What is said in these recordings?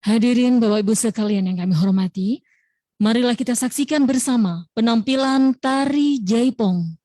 Hadirin Bapak Ibu sekalian yang kami hormati, marilah kita saksikan bersama penampilan tari Jaipong.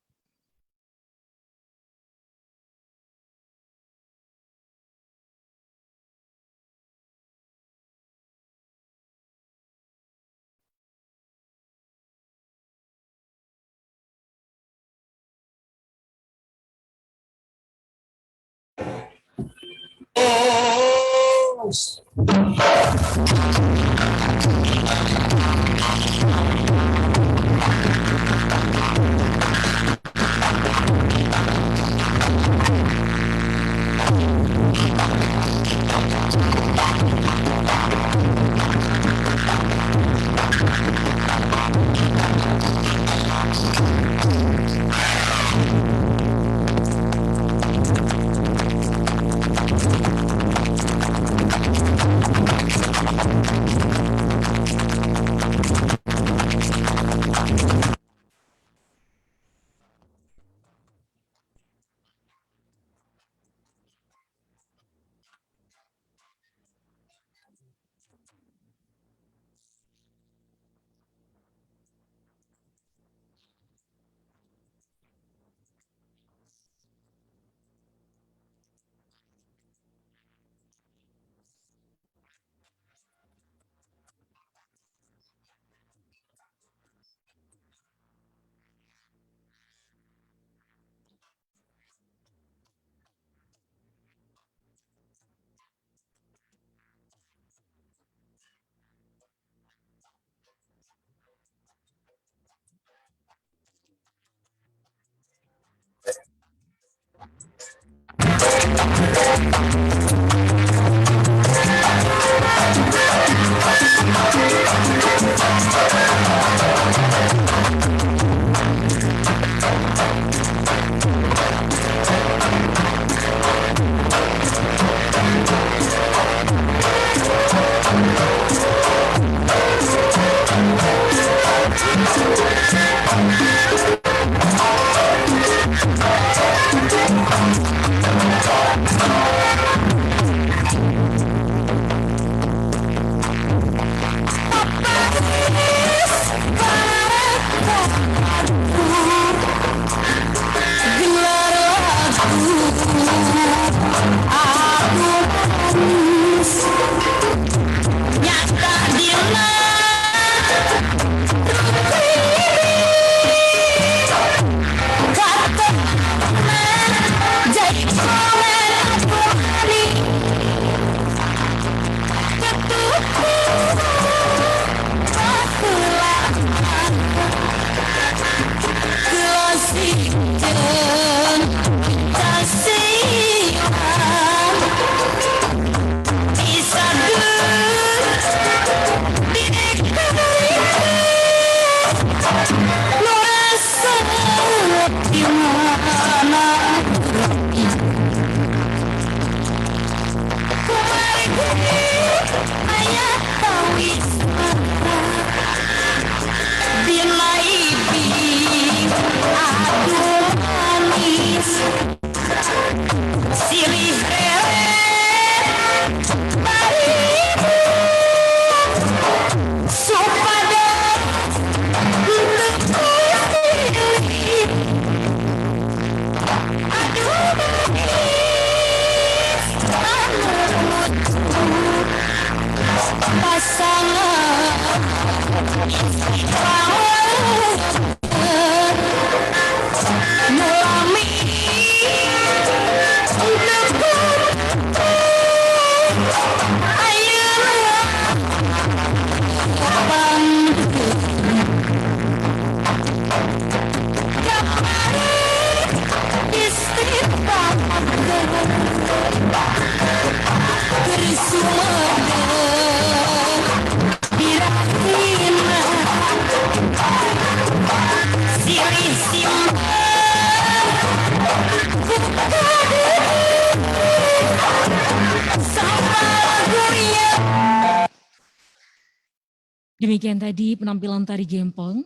Demikian tadi penampilan tari Jaipong.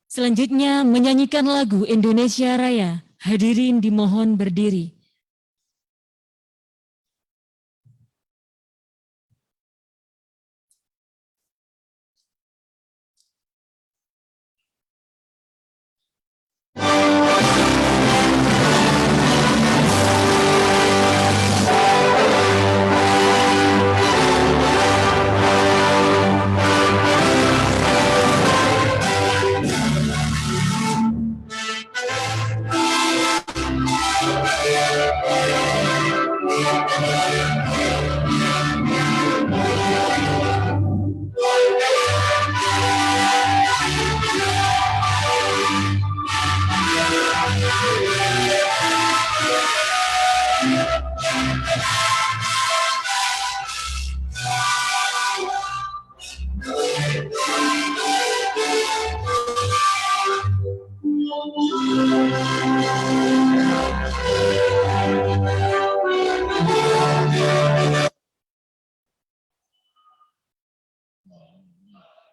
Selanjutnya menyanyikan lagu Indonesia Raya. Hadirin dimohon berdiri.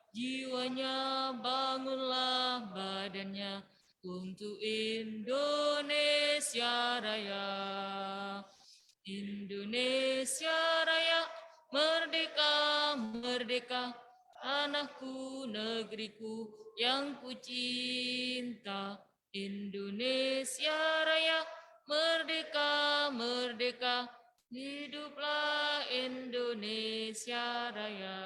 Jiwanya bangunlah badannya untuk Indonesia Raya. Indonesia Raya, merdeka, merdeka, tanahku, negeriku yang ku cinta. Indonesia Raya, merdeka, merdeka, hiduplah Indonesia Raya.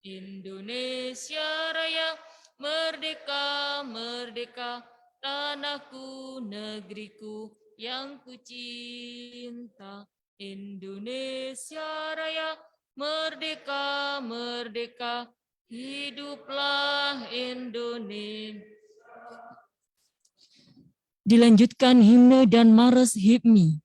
Indonesia Raya, merdeka, merdeka, tanahku, negeriku yang ku cinta. Indonesia Raya, merdeka, merdeka, hiduplah Indonesia. Dilanjutkan himne dan Mares HIPMI.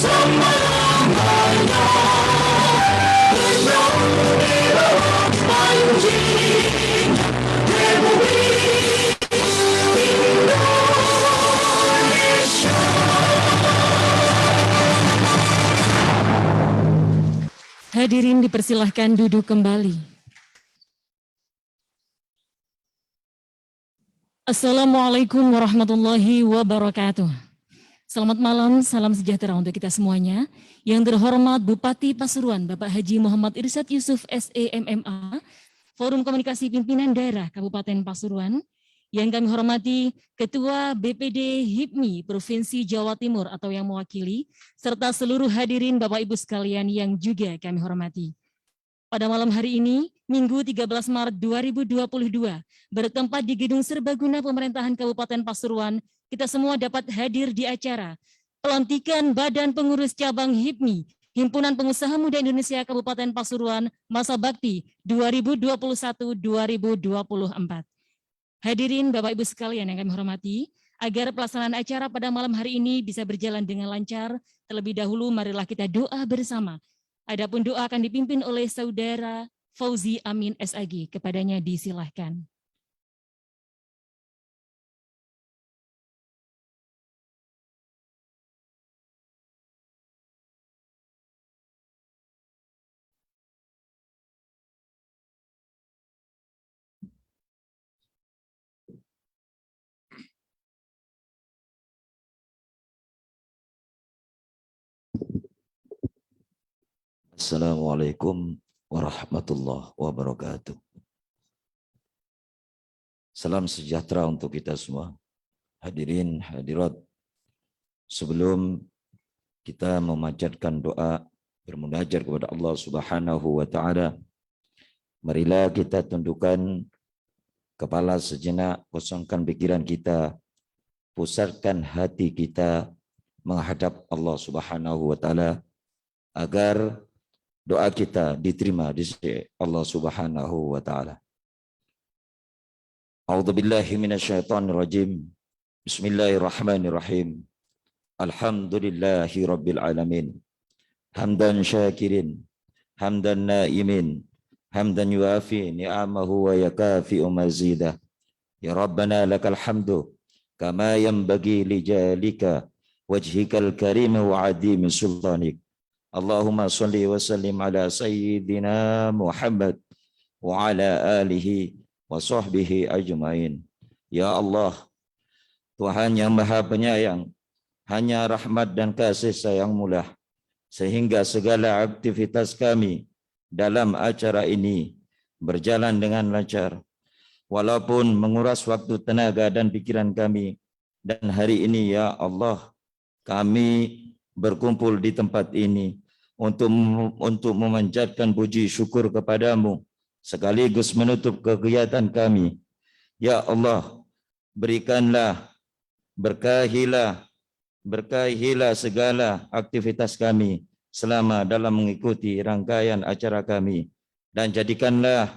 Hadirin dipersilahkan duduk kembali. Assalamualaikum warahmatullahi wabarakatuh. Selamat malam, salam sejahtera untuk kita semuanya. Yang terhormat Bupati Pasuruan, Bapak Haji Muhammad Irsyad Yusuf SEMMA, Forum Komunikasi Pimpinan Daerah Kabupaten Pasuruan. Yang kami hormati Ketua BPD HIPMI Provinsi Jawa Timur atau yang mewakili, serta seluruh hadirin Bapak Ibu sekalian yang juga kami hormati. Pada malam hari ini, Minggu 13 Maret 2022, bertempat di Gedung Serbaguna Pemerintahan Kabupaten Pasuruan, kita semua dapat hadir di acara pelantikan Badan Pengurus Cabang HIPMI, Himpunan Pengusaha Muda Indonesia Kabupaten Pasuruan, Masa Bakti 2021-2024. Hadirin Bapak Ibu sekalian yang kami hormati, agar pelaksanaan acara pada malam hari ini bisa berjalan dengan lancar, terlebih dahulu marilah kita doa bersama. Adapun doa akan dipimpin oleh Saudara Fauzi Amin SAG, kepadanya disilahkan. Assalamualaikum warahmatullahi wabarakatuh. Salam sejahtera untuk kita semua. Hadirin, hadirat. Sebelum kita memanjatkan doa bermunajat kepada Allah Subhanahu wa taala, marilah kita tundukkan kepala sejenak, kosongkan pikiran kita, pusatkan hati kita menghadap Allah Subhanahu wa taala agar doa kita diterima di sisi Allah Subhanahu wa taala. A'udzubillahi minasyaitonir rajim. Bismillahirrahmanirrahim. Alhamdulillahi rabbil alamin. Hamdan syakirin, hamdan naimin, hamdan yuafi ni'amahu wa yakafi'u mazidah. Ya Rabbana lakal hamdu kama yanbaghi li jalika wajhikal karim wa adimi sultanik. Allahumma salli wa sallim ala sayyidina Muhammad wa ala alihi wa sahbihi ajmain. Ya Allah, Tuhan yang Maha Penyayang, hanya rahmat dan kasih sayang-Mu lah sehingga segala aktivitas kami dalam acara ini berjalan dengan lancar. Walaupun menguras waktu, tenaga dan pikiran kami, dan hari ini ya Allah, kami berkumpul di tempat ini untuk memanjatkan puji syukur kepadamu sekaligus menutup kegiatan kami. Ya Allah, berikanlah, berkahilah segala aktivitas kami selama dalam mengikuti rangkaian acara kami, dan jadikanlah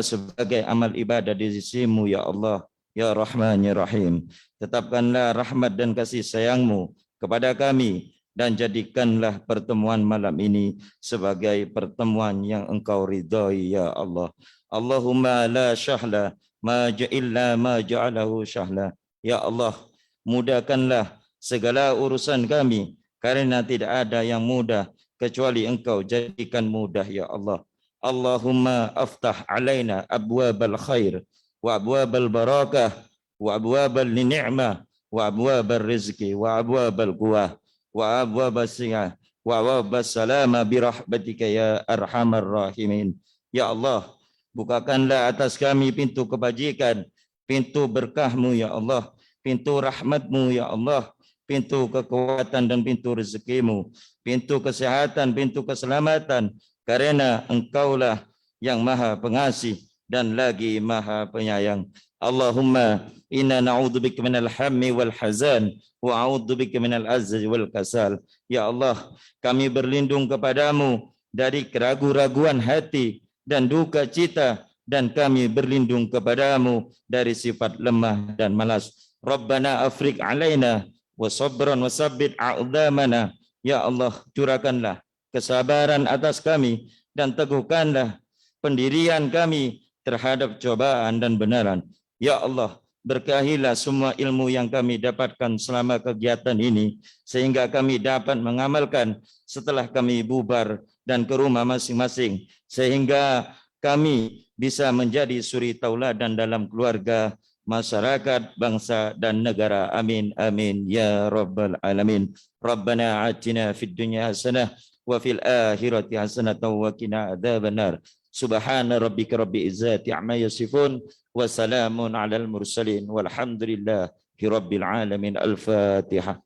sebagai amal ibadah di sisi-Mu ya Allah, ya Rahman ya Rahim. Tetapkanlah rahmat dan kasih sayang-Mu kepada kami, dan jadikanlah pertemuan malam ini sebagai pertemuan yang Engkau ridhai ya Allah. Allahumma la syahla ma ja'illa ma ja'alahu syahla. Ya Allah, mudahkanlah segala urusan kami, karena tidak ada yang mudah kecuali Engkau jadikan mudah ya Allah. Allahumma aftah alaina abwabal khair wa abwabal barakah wa abwabal ni'mah wa abwabal rizki wa abwabal quwah wa abwabas siyah wa abwabas salama birahmatika ya arhamar rahimin. Ya Allah, bukakanlah atas kami pintu kebajikan, pintu berkah-Mu ya Allah, pintu rahmat-Mu ya Allah, pintu kekuatan dan pintu rezeki-Mu, pintu kesehatan, pintu keselamatan, karena Engkaulah yang Maha Pengasih dan lagi Maha Penyayang. Allahumma inna na'udzubika minal hammi wal hazan wa a'udzubika minal azzi wal kasal. Ya Allah, kami berlindung kepadamu dari keraguan-raguan hati dan duka cita, dan kami berlindung kepadamu dari sifat lemah dan malas. Rabbana afriq alaina wa sabran wa sabbit a'dhamana. Ya Allah, curahkanlah kesabaran atas kami dan teguhkanlah pendirian kami terhadap cobaan dan benaran. Ya Allah, berkahilah semua ilmu yang kami dapatkan selama kegiatan ini, sehingga kami dapat mengamalkan setelah kami bubar dan ke rumah masing-masing, sehingga kami bisa menjadi suri tauladan dalam keluarga, masyarakat, bangsa, dan negara. Amin, amin, ya Rabbal Alamin. Rabbana atina fid dunya hasanah wa fil akhirati hasanah wa qina adzabannar. Subhana rabbika rabbil izzati amma yasifun wa salamun alal mursalin walhamdulillahi rabbil alamin. Al-Fatihah.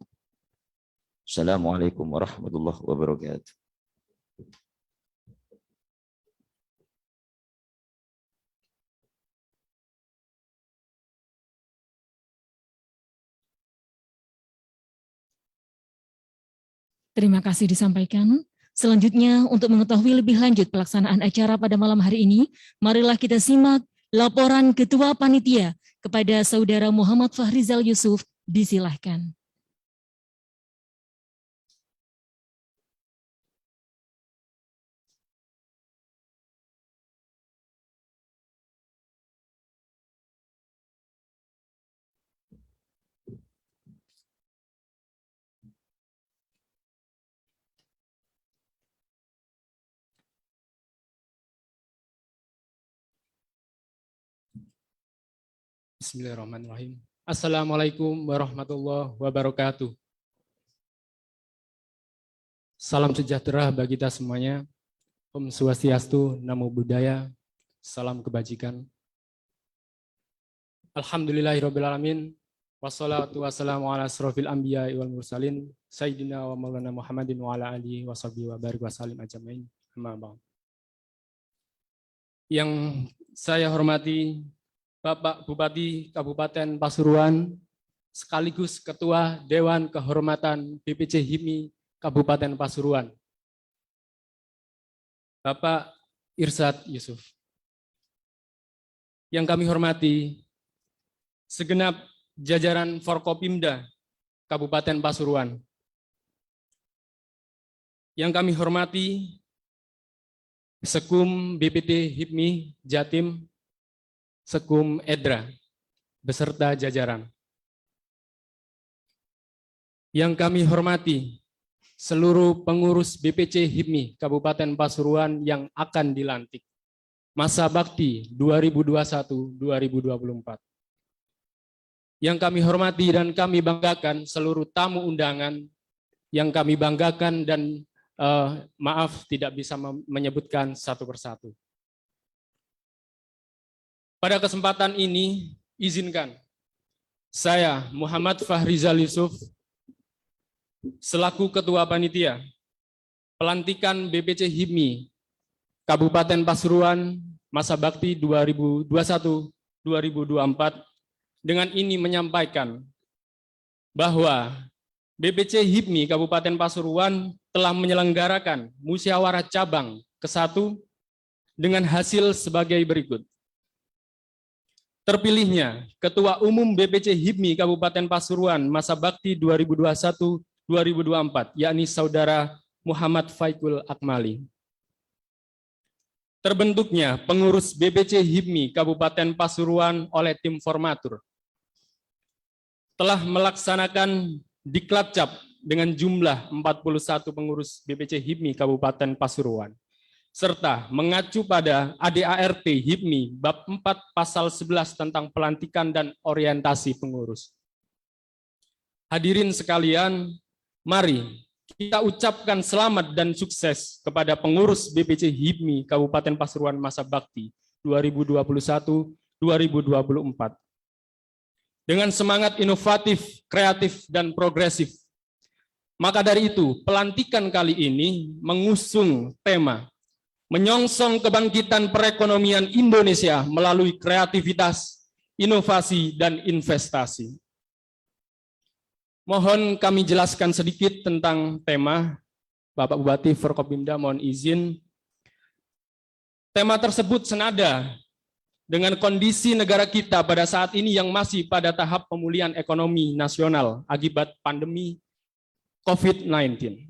Assalamualaikum warahmatullahi wabarakatuh. Terima kasih disampaikan. Selanjutnya, untuk mengetahui lebih lanjut pelaksanaan acara pada malam hari ini, marilah kita simak laporan Ketua Panitia kepada Saudara Muhammad Fahrizal Yusuf. Disilahkan. Bismillahirrahmanirrahim. Assalamualaikum warahmatullahi wabarakatuh. Salam sejahtera bagi kita semuanya. Om Swastiastu, Namo Buddhaya, salam kebajikan. Alhamdulillahirrabbilalamin. Wassalatu wassalamu ala asrofil anbiya wal mursalin. Sayyidina wa maulana Muhammadin wa ala alihi wa sahbihi wa barik wa salim ajmain. Amma ba'd. Yang saya hormati Bapak Bupati Kabupaten Pasuruan, sekaligus Ketua Dewan Kehormatan BPC HIPMI Kabupaten Pasuruan, Bapak Irsad Yusuf. Yang kami hormati segenap jajaran Forkopimda Kabupaten Pasuruan. Yang kami hormati Sekum BPT HIPMI Jatim, Sekum Edra, beserta jajaran. Yang kami hormati seluruh pengurus BPC HIPMI Kabupaten Pasuruan yang akan dilantik masa bakti 2021-2024. Yang kami hormati dan kami banggakan seluruh tamu undangan yang kami banggakan dan maaf tidak bisa menyebutkan satu persatu. Pada kesempatan ini, izinkan saya, Muhammad Fahrizal Yusuf, selaku Ketua Panitia pelantikan BPC HIPMI Kabupaten Pasuruan masa bakti 2021-2024, dengan ini menyampaikan bahwa BPC HIPMI Kabupaten Pasuruan telah menyelenggarakan musyawarah cabang ke-1 dengan hasil sebagai berikut. Terpilihnya Ketua Umum BPC HIPMI Kabupaten Pasuruan masa bakti 2021-2024, yakni Saudara Muhammad Faikul Akmali. Terbentuknya pengurus BPC HIPMI Kabupaten Pasuruan oleh tim formatur. Telah melaksanakan diklat cap dengan jumlah 41 pengurus BPC HIPMI Kabupaten Pasuruan, serta mengacu pada ADART HIPMI bab 4 pasal 11 tentang pelantikan dan orientasi pengurus. Hadirin sekalian, mari kita ucapkan selamat dan sukses kepada pengurus BPC HIPMI Kabupaten Pasuruan masa bakti 2021-2024. Dengan semangat inovatif, kreatif, dan progresif. Maka dari itu, pelantikan kali ini mengusung tema menyongsong kebangkitan perekonomian Indonesia melalui kreativitas, inovasi, dan investasi. Mohon kami jelaskan sedikit tentang tema. Bapak Bupati Forkopimda mohon izin. Tema tersebut senada dengan kondisi negara kita pada saat ini yang masih pada tahap pemulihan ekonomi nasional akibat pandemi COVID-19.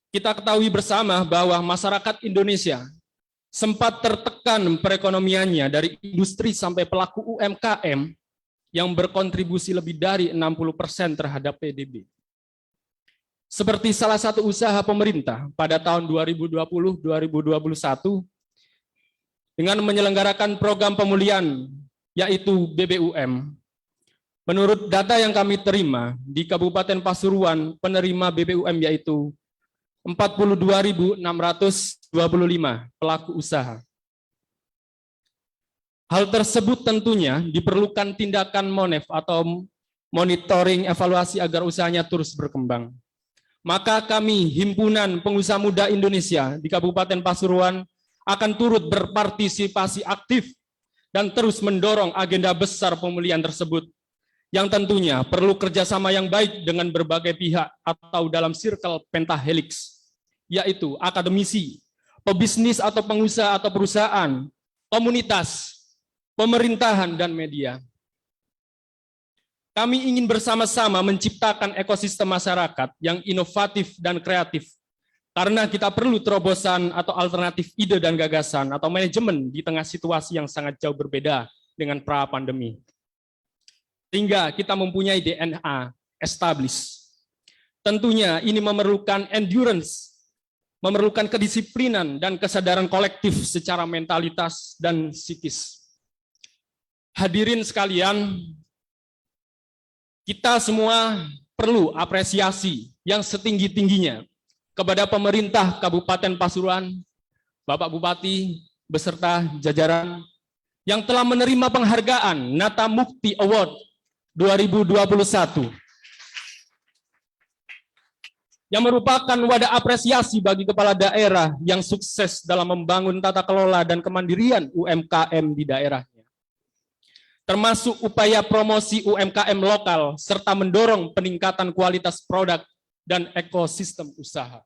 Kita ketahui bersama bahwa masyarakat Indonesia sempat tertekan perekonomiannya dari industri sampai pelaku UMKM yang berkontribusi lebih dari 60% terhadap PDB. Seperti salah satu usaha pemerintah pada tahun 2020-2021 dengan menyelenggarakan program pemulihan yaitu BBUM. Menurut data yang kami terima di Kabupaten Pasuruan, penerima BBUM yaitu 42.625 pelaku usaha. Hal tersebut tentunya diperlukan tindakan MONEF atau monitoring evaluasi agar usahanya terus berkembang. Maka kami, Himpunan Pengusaha Muda Indonesia di Kabupaten Pasuruan, akan turut berpartisipasi aktif dan terus mendorong agenda besar pemulihan tersebut, yang tentunya perlu kerjasama yang baik dengan berbagai pihak atau dalam circle pentahelix, yaitu akademisi, pebisnis atau pengusaha atau perusahaan, komunitas, pemerintahan, dan media. Kami ingin bersama-sama menciptakan ekosistem masyarakat yang inovatif dan kreatif, karena kita perlu terobosan atau alternatif ide dan gagasan atau manajemen di tengah situasi yang sangat jauh berbeda dengan pra-pandemi. Sehingga kita mempunyai DNA established. Tentunya ini memerlukan endurance, memerlukan kedisiplinan dan kesadaran kolektif secara mentalitas dan psikis. Hadirin sekalian, kita semua perlu apresiasi yang setinggi-tingginya kepada pemerintah Kabupaten Pasuruan, Bapak Bupati, beserta jajaran yang telah menerima penghargaan Nata Mukti Award 2021. Yang merupakan wadah apresiasi bagi kepala daerah yang sukses dalam membangun tata kelola dan kemandirian UMKM di daerahnya. Termasuk upaya promosi UMKM lokal, serta mendorong peningkatan kualitas produk dan ekosistem usaha.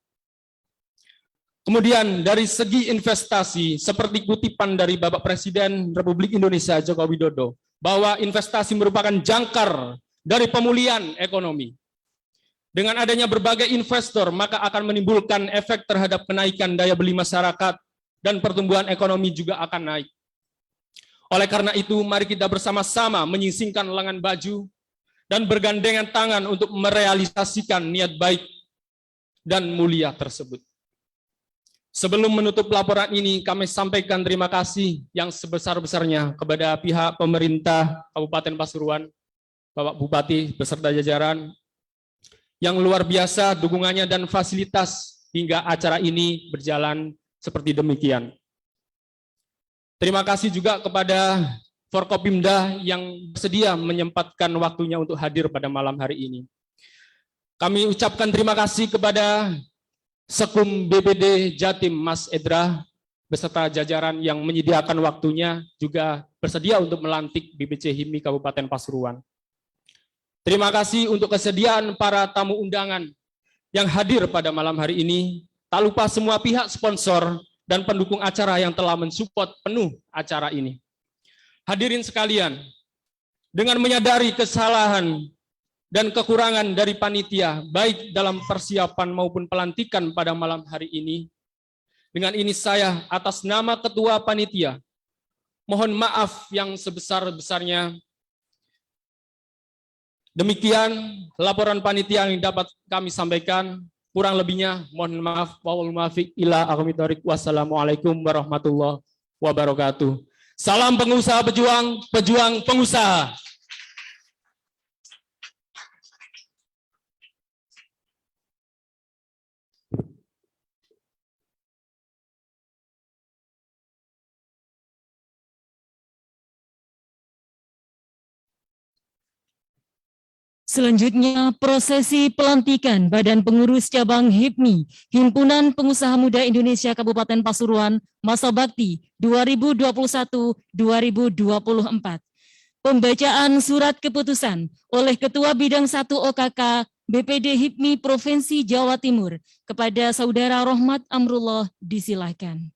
Kemudian dari segi investasi, seperti kutipan dari Bapak Presiden Republik Indonesia Joko Widodo, bahwa investasi merupakan jangkar dari pemulihan ekonomi. Dengan adanya berbagai investor, maka akan menimbulkan efek terhadap kenaikan daya beli masyarakat dan pertumbuhan ekonomi juga akan naik. Oleh karena itu, mari kita bersama-sama menyingkirkan lengan baju dan bergandengan tangan untuk merealisasikan niat baik dan mulia tersebut. Sebelum menutup laporan ini, kami sampaikan terima kasih yang sebesar-besarnya kepada pihak pemerintah Kabupaten Pasuruan, Bapak Bupati beserta jajaran, yang luar biasa dukungannya dan fasilitas hingga acara ini berjalan seperti demikian. Terima kasih juga kepada Forkopimda yang bersedia menyempatkan waktunya untuk hadir pada malam hari ini. Kami ucapkan terima kasih kepada Sekum BPD Jatim Mas Edra beserta jajaran yang menyediakan waktunya, juga bersedia untuk melantik BPC HIMMI Kabupaten Pasuruan. Terima kasih untuk kesediaan para tamu undangan yang hadir pada malam hari ini. Tak lupa semua pihak sponsor dan pendukung acara yang telah mensupport penuh acara ini. Hadirin sekalian, dengan menyadari kesalahan dan kekurangan dari panitia, baik dalam persiapan maupun pelantikan pada malam hari ini, dengan ini saya atas nama Ketua Panitia, mohon maaf yang sebesar-besarnya. Demikian laporan panitia yang dapat kami sampaikan. Kurang lebihnya mohon maaf. Wassalamualaikum warahmatullahi wabarakatuh. Salam pengusaha pejuang, pejuang pengusaha. Selanjutnya, prosesi pelantikan Badan Pengurus Cabang HIPMI, Himpunan Pengusaha Muda Indonesia Kabupaten Pasuruan, masa bakti 2021-2024. Pembacaan surat keputusan oleh Ketua Bidang 1 OKK BPD HIPMI Provinsi Jawa Timur kepada Saudara Rohmat Amrullah, disilakan.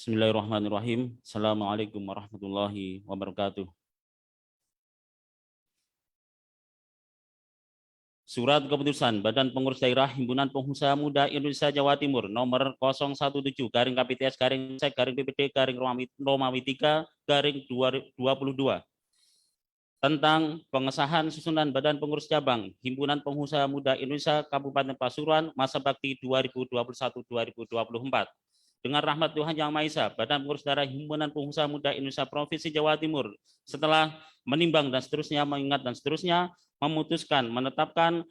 Bismillahirrahmanirrahim. Assalamualaikum warahmatullahi wabarakatuh. Surat keputusan Badan Pengurus Daerah Himpunan Pengusaha Muda Indonesia Jawa Timur nomor 017 garing KPTS garing Sek garing PPD garing Romawi 3 garing 2022 tentang pengesahan susunan Badan Pengurus Cabang Himpunan Pengusaha Muda Indonesia Kabupaten Pasuruan masa bakti 2021-2024. Dengan rahmat Tuhan Yang Maha Esa, Badan Pengurus Daerah Himpunan Pengusaha Muda Indonesia Provinsi Jawa Timur setelah menimbang dan seterusnya, mengingat dan seterusnya, memutuskan menetapkan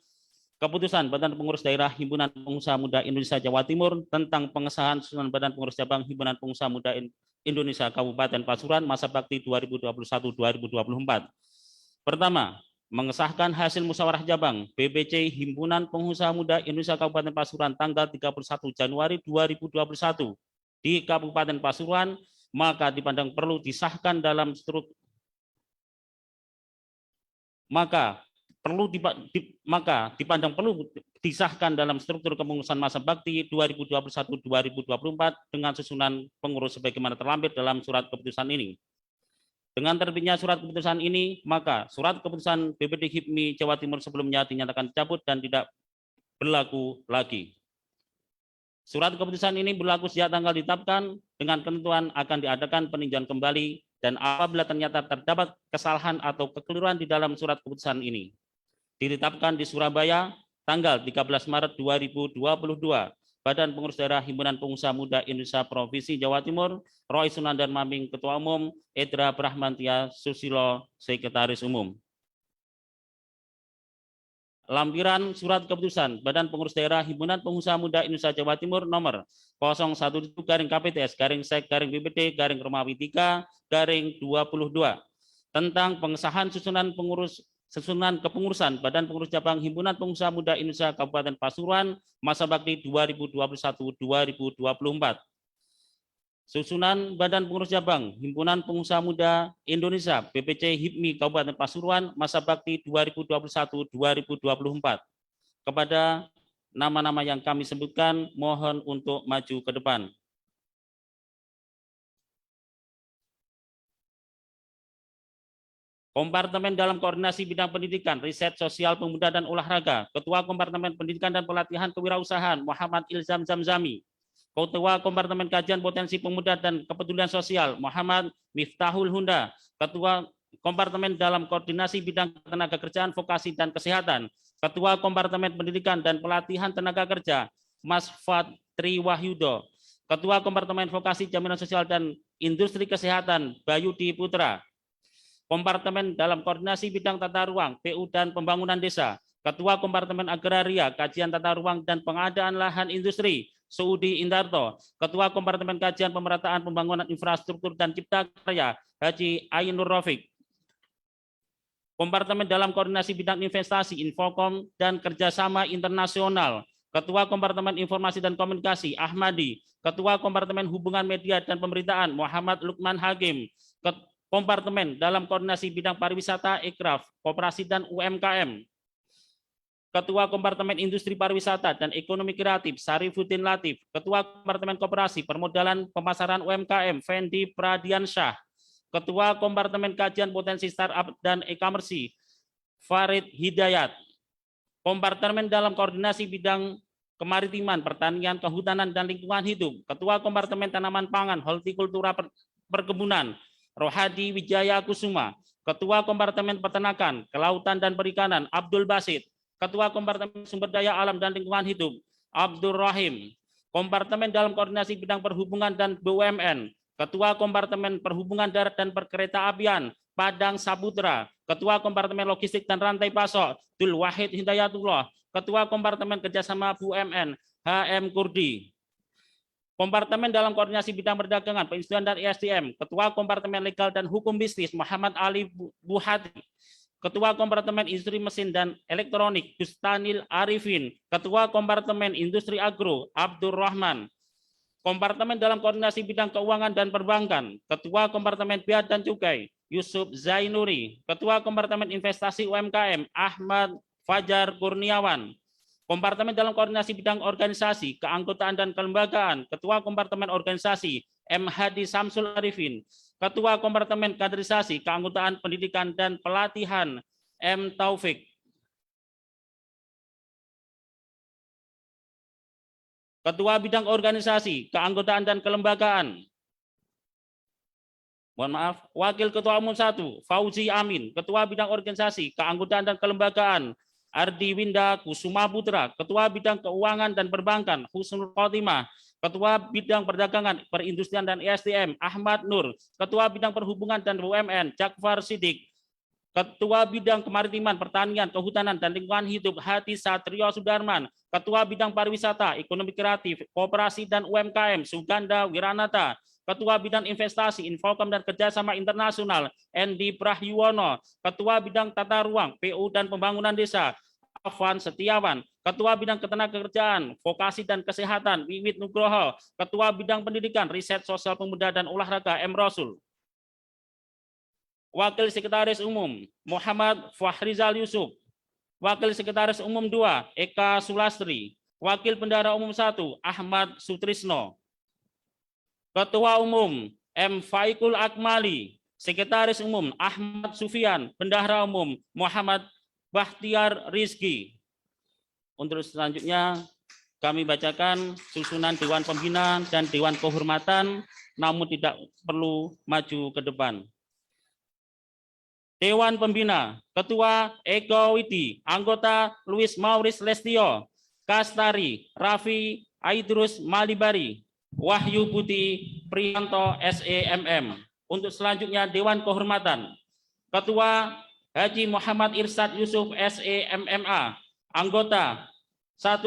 keputusan Badan Pengurus Daerah Himpunan Pengusaha Muda Indonesia Jawa Timur tentang pengesahan susunan Badan Pengurus Cabang Himpunan Pengusaha Muda Indonesia Kabupaten Pasuruan masa bakti 2021-2024. Pertama, mengesahkan hasil musyawarah Cabang BPC Himpunan Pengusaha Muda Indonesia Kabupaten Pasuruan tanggal 31 Januari 2021 di Kabupaten Pasuruan, maka dipandang perlu disahkan dalam struktur disahkan dalam struktur kepengurusan masa bakti 2021-2024 dengan susunan pengurus sebagaimana terlampir dalam surat keputusan ini. Dengan terbitnya surat keputusan ini, maka surat keputusan BPD HIPMI Jawa Timur sebelumnya dinyatakan dicabut dan tidak berlaku lagi. Surat keputusan ini berlaku sejak tanggal ditetapkan dengan ketentuan akan diadakan peninjauan kembali dan apabila ternyata terdapat kesalahan atau kekeliruan di dalam surat keputusan ini. Ditetapkan di Surabaya tanggal 13 Maret 2022. Badan Pengurus Daerah Himpunan Pengusaha Muda Indonesia Provinsi Jawa Timur, Roy Sunandar Maming Ketua Umum, Edra Brahmantia Susilo Sekretaris Umum. Lampiran surat keputusan Badan Pengurus Daerah Himpunan Pengusaha Muda Indonesia Jawa Timur nomor 017 garing KPTS garing Sek garing BPD garing Romawi 3 garing 22 tentang pengesahan susunan kepengurusan Badan Pengurus Cabang Himpunan Pengusaha Muda Indonesia Kabupaten Pasuruan masa bakti 2021-2024. Susunan Badan Pengurus Cabang Himpunan Pengusaha Muda Indonesia BPC HIPMI Kabupaten Pasuruan masa bakti 2021-2024. Kepada nama-nama yang kami sebutkan, mohon untuk maju ke depan. Kompartemen dalam koordinasi bidang pendidikan, riset sosial, pemuda dan olahraga, Ketua Kompartemen Pendidikan dan Pelatihan Kewirausahaan Muhammad Ilzam Zamzami, Ketua Kompartemen Kajian Potensi Pemuda dan Kepedulian Sosial Muhammad Miftahul Hunda, Ketua Kompartemen dalam Koordinasi Bidang Tenaga Kerjaan, Vokasi dan Kesehatan, Ketua Kompartemen Pendidikan dan Pelatihan Tenaga Kerja Mas Fatri Wahyudo, Ketua Kompartemen Vokasi Jaminan Sosial dan Industri Kesehatan Bayudi Putra, Kompartemen dalam Koordinasi Bidang Tata Ruang, PU dan Pembangunan Desa, Ketua Kompartemen Agraria, Kajian Tata Ruang dan Pengadaan Lahan Industri, Suudi Indarto, Ketua Kompartemen Kajian Pemerataan Pembangunan Infrastruktur dan Cipta Karya, Haji Ainur Rafiq, Kompartemen dalam Koordinasi Bidang Investasi, Infocom dan Kerjasama Internasional, Ketua Kompartemen Informasi dan Komunikasi, Ahmadi, Ketua Kompartemen Hubungan Media dan Pemberitaan, Muhammad Lukman Hakim, Kompartemen dalam Koordinasi Bidang Pariwisata, Ekraf, Koperasi dan UMKM, Ketua Kompartemen Industri Pariwisata dan Ekonomi Kreatif, Sarifuddin Latif, Ketua Kompartemen Koperasi, Permodalan Pemasaran UMKM, Fendi Pradiansyah, Ketua Kompartemen Kajian Potensi Startup dan E-Commerce, Farid Hidayat, Kompartemen dalam Koordinasi Bidang Kemaritiman, Pertanian, Kehutanan dan Lingkungan Hidup, Ketua Kompartemen Tanaman Pangan, Hortikultura Perkebunan, Rohadi Wijaya Kusuma, Ketua Kompartemen Peternakan, Kelautan dan Perikanan, Abdul Basit, Ketua Kompartemen Sumber Daya Alam dan Lingkungan Hidup, Abdul Rahim, Kompartemen dalam Koordinasi Bidang Perhubungan dan BUMN, Ketua Kompartemen Perhubungan Darat dan Perkeretaapian, Padang Saputra, Ketua Kompartemen Logistik dan Rantai Pasok, Dul Wahid Hidayatullah, Ketua Kompartemen Kerjasama BUMN, HM Kurdi, Kompartemen dalam Koordinasi Bidang Perdagangan, Perindustrian dan ESDM, Ketua Kompartemen Legal dan Hukum Bisnis, Muhammad Ali Buhati, Ketua Kompartemen Industri Mesin dan Elektronik, Dustanil Arifin, Ketua Kompartemen Industri Agro, Abdur Rahman, Kompartemen dalam Koordinasi Bidang Keuangan dan Perbankan, Ketua Kompartemen Bea dan Cukai, Yusuf Zainuri, Ketua Kompartemen Investasi UMKM, Ahmad Fajar Kurniawan, Kompartemen dalam Koordinasi Bidang Organisasi, Keanggotaan dan Kelembagaan, Ketua Kompartemen Organisasi, M. Hadi Samsul Arifin. Ketua Kompartemen Kaderisasi, Keanggotaan Pendidikan dan Pelatihan, M. Taufik. Ketua Bidang Organisasi, Keanggotaan dan Kelembagaan. Mohon maaf, Wakil Ketua Umum 1, Fauzi Amin. Ketua Bidang Organisasi, Keanggotaan dan Kelembagaan, Ardi Winda Kusuma Putra. Ketua Bidang Keuangan dan Perbankan, Husnul Khotimah. Ketua Bidang Perdagangan, Perindustrian dan ESDM, Ahmad Nur. Ketua Bidang Perhubungan dan BUMN, Jakfar Siddiq. Ketua Bidang Kemaritiman, Pertanian, Kehutanan, dan Lingkungan Hidup, Hadi Satrio Sudarman. Ketua Bidang Pariwisata, Ekonomi Kreatif, Koperasi dan UMKM, Suganda Wiranata. Ketua Bidang Investasi, Infocom dan Kerjasama Internasional, Endi Prahyuwono. Ketua Bidang Tata Ruang, PU dan Pembangunan Desa, Afwan Setiawan. Ketua Bidang Ketenagakerjaan, Vokasi dan Kesehatan, Wiwit Nugroho. Ketua Bidang Pendidikan, Riset Sosial Pemuda dan Olahraga, M. Rasul. Wakil Sekretaris Umum, Muhammad Fahrizal Yusuf. Wakil Sekretaris Umum 2, Eka Sulastri. Wakil Bendahara Umum 1, Ahmad Sutrisno. Ketua Umum, M. Faikul Akmali. Sekretaris Umum, Ahmad Sufian. Bendahara Umum, Muhammad Bahtiar Rizki. Untuk selanjutnya, kami bacakan susunan Dewan Pembina dan Dewan Kehormatan, namun tidak perlu maju ke depan. Dewan Pembina, Ketua Eko Widi, Anggota Luis Maurice Lestio, Kastari, Raffi Aidrus Malibari, Wahyu Putih Priyanto SEMM. Untuk selanjutnya Dewan Kehormatan, Ketua Haji Muhammad Irsad Yusuf SEMMA, Anggota 1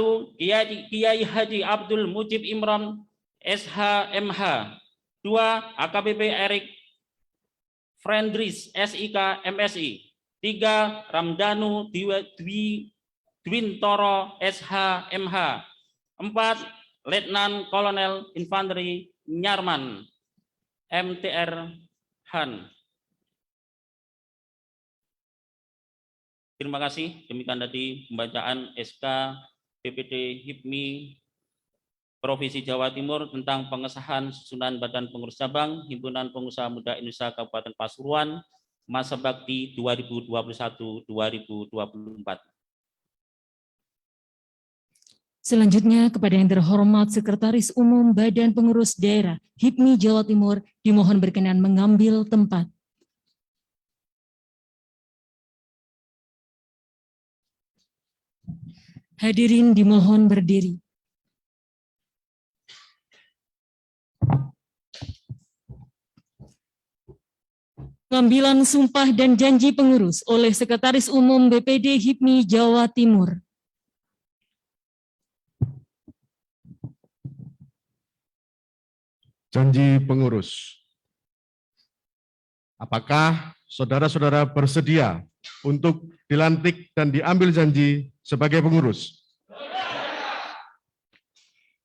Kiai Haji Abdul Mujib Imron SHMH, 2 AKBP Erik Friendris SIK MSI, 3 Ramdanu Dwintoro SHMH, 4 Letnan Kolonel Infanteri Nyarman MTR Han. Terima kasih. Demikian tadi pembacaan SK PPD HIPMI Provinsi Jawa Timur tentang pengesahan susunan Badan Pengurus Cabang Himpunan Pengusaha Muda Indonesia Kabupaten Pasuruan masa bakti 2021-2024. Selanjutnya kepada yang terhormat Sekretaris Umum Badan Pengurus Daerah HIPMI Jawa Timur dimohon berkenan mengambil tempat. Hadirin dimohon berdiri. Pengambilan sumpah dan janji pengurus oleh Sekretaris Umum BPD HIPMI Jawa Timur. Janji pengurus. Apakah saudara-saudara bersedia untuk dilantik dan diambil janji sebagai pengurus?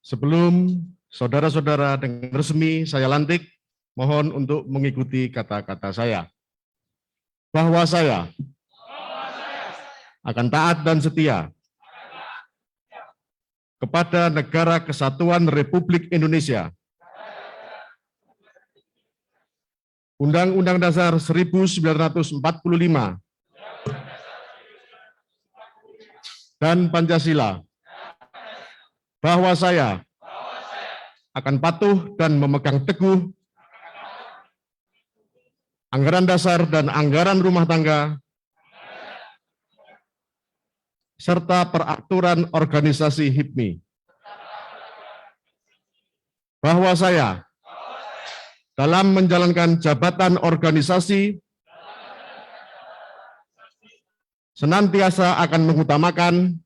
Sebelum saudara-saudara dengan resmi saya lantik, mohon untuk mengikuti kata-kata saya. Bahwa saya akan taat dan setia kepada Negara Kesatuan Republik Indonesia, Undang-Undang Dasar 1945, dan Pancasila. Bahwa saya akan patuh dan memegang teguh anggaran dasar dan anggaran rumah tangga, serta peraturan organisasi HIPMI. Bahwa saya dalam menjalankan jabatan organisasi senantiasa akan mengutamakan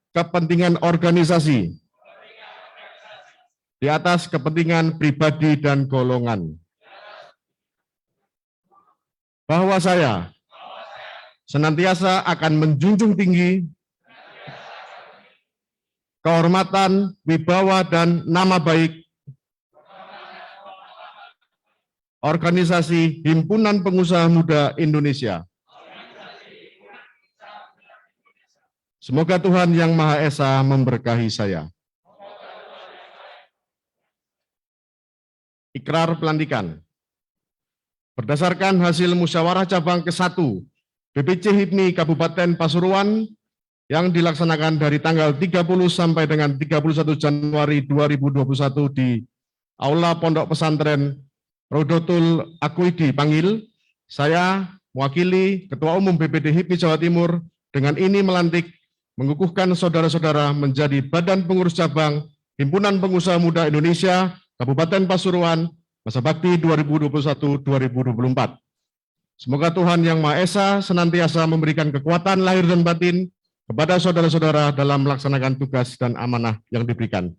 kepentingan organisasi di atas kepentingan pribadi dan golongan. Bahwa saya senantiasa akan menjunjung tinggi kehormatan, wibawa, dan nama baik Organisasi Himpunan Pengusaha Muda Indonesia. Semoga Tuhan Yang Maha Esa memberkahi saya. Ikrar pelantikan. Berdasarkan hasil musyawarah cabang ke-1 BPC HIPMI Kabupaten Pasuruan yang dilaksanakan dari tanggal 30 sampai dengan 31 Januari 2021 di Aula Pondok Pesantren Rodotul Akwidi Pangil, saya mewakili Ketua Umum BPD HIPMI Jawa Timur dengan ini melantik mengukuhkan saudara-saudara menjadi Badan Pengurus Cabang Himpunan Pengusaha Muda Indonesia Kabupaten Pasuruan masa bakti 2021-2024. Semoga Tuhan Yang Maha Esa senantiasa memberikan kekuatan lahir dan batin kepada saudara-saudara dalam melaksanakan tugas dan amanah yang diberikan.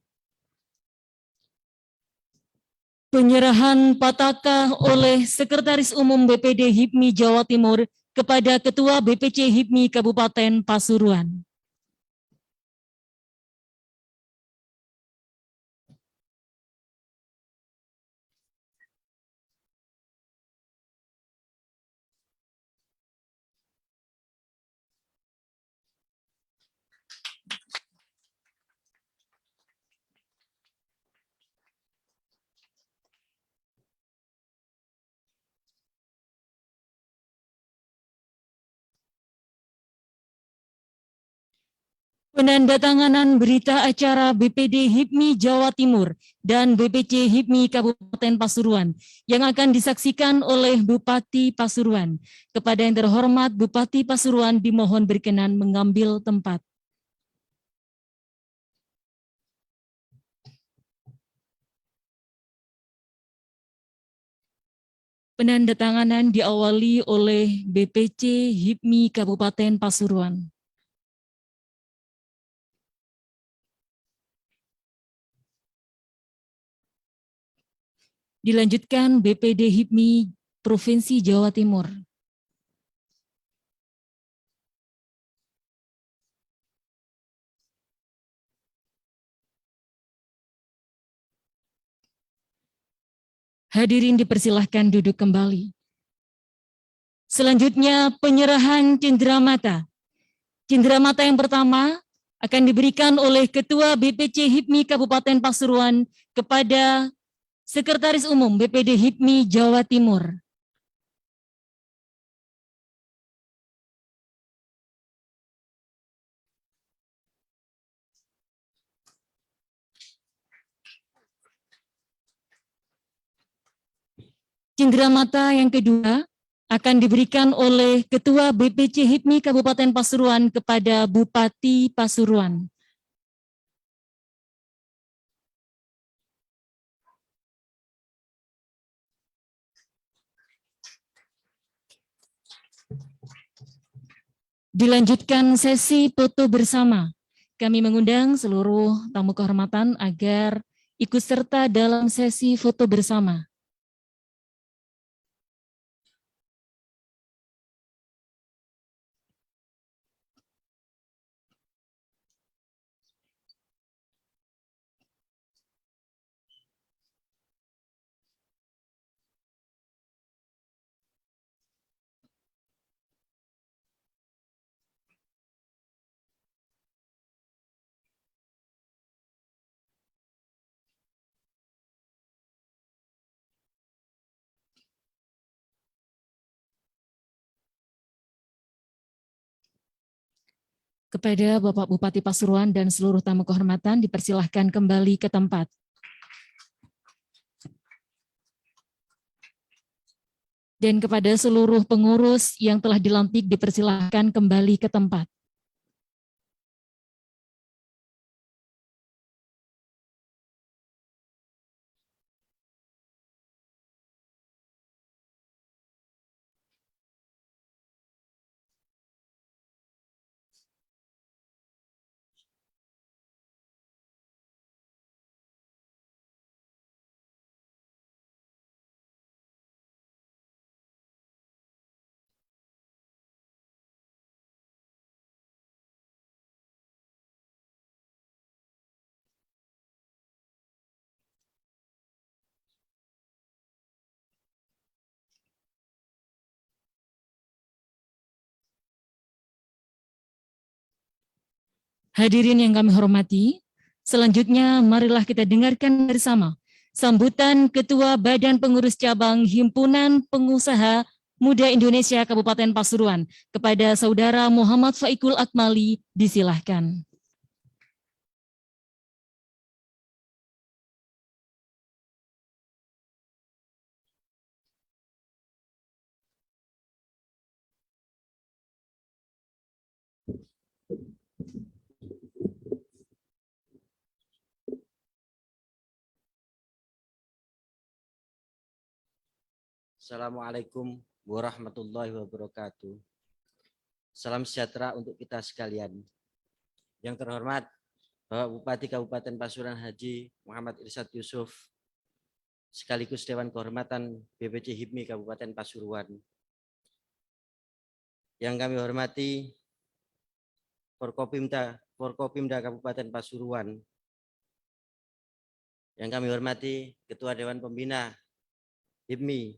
Penyerahan pataka oleh Sekretaris Umum BPD HIPMI Jawa Timur kepada Ketua BPC HIPMI Kabupaten Pasuruan. Penandatanganan berita acara BPD HIPMI Jawa Timur dan BPC HIPMI Kabupaten Pasuruan yang akan disaksikan oleh Bupati Pasuruan. Kepada yang terhormat Bupati Pasuruan dimohon berkenan mengambil tempat. Penandatanganan diawali oleh BPC HIPMI Kabupaten Pasuruan. Dilanjutkan BPD HIPMI Provinsi Jawa Timur. Hadirin dipersilahkan duduk kembali. Selanjutnya penyerahan cenderamata. Cenderamata yang pertama akan diberikan oleh Ketua BPC HIPMI Kabupaten Pasuruan kepada Sekretaris Umum BPD HIPMI Jawa Timur. Cenderamata yang kedua akan diberikan oleh Ketua BPC HIPMI Kabupaten Pasuruan kepada Bupati Pasuruan. Dilanjutkan sesi foto bersama. Kami mengundang seluruh tamu kehormatan agar ikut serta dalam sesi foto bersama. Kepada Bapak Bupati Pasuruan dan seluruh tamu kehormatan dipersilahkan kembali ke tempat. Dan kepada seluruh pengurus yang telah dilantik dipersilahkan kembali ke tempat. Hadirin yang kami hormati, selanjutnya marilah kita dengarkan bersama sambutan Ketua Badan Pengurus Cabang Himpunan Pengusaha Muda Indonesia Kabupaten Pasuruan kepada Saudara Muhammad Faikul Akmali disilahkan. Assalamualaikum warahmatullahi wabarakatuh. Salam sejahtera untuk kita sekalian. Yang terhormat Bapak Bupati Kabupaten Pasuruan Haji Muhammad Irsad Yusuf, sekaligus Dewan Kehormatan BPC HIPMI Kabupaten Pasuruan. Yang kami hormati Forkopimda Kabupaten Pasuruan. Yang kami hormati Ketua Dewan Pembina HIPMI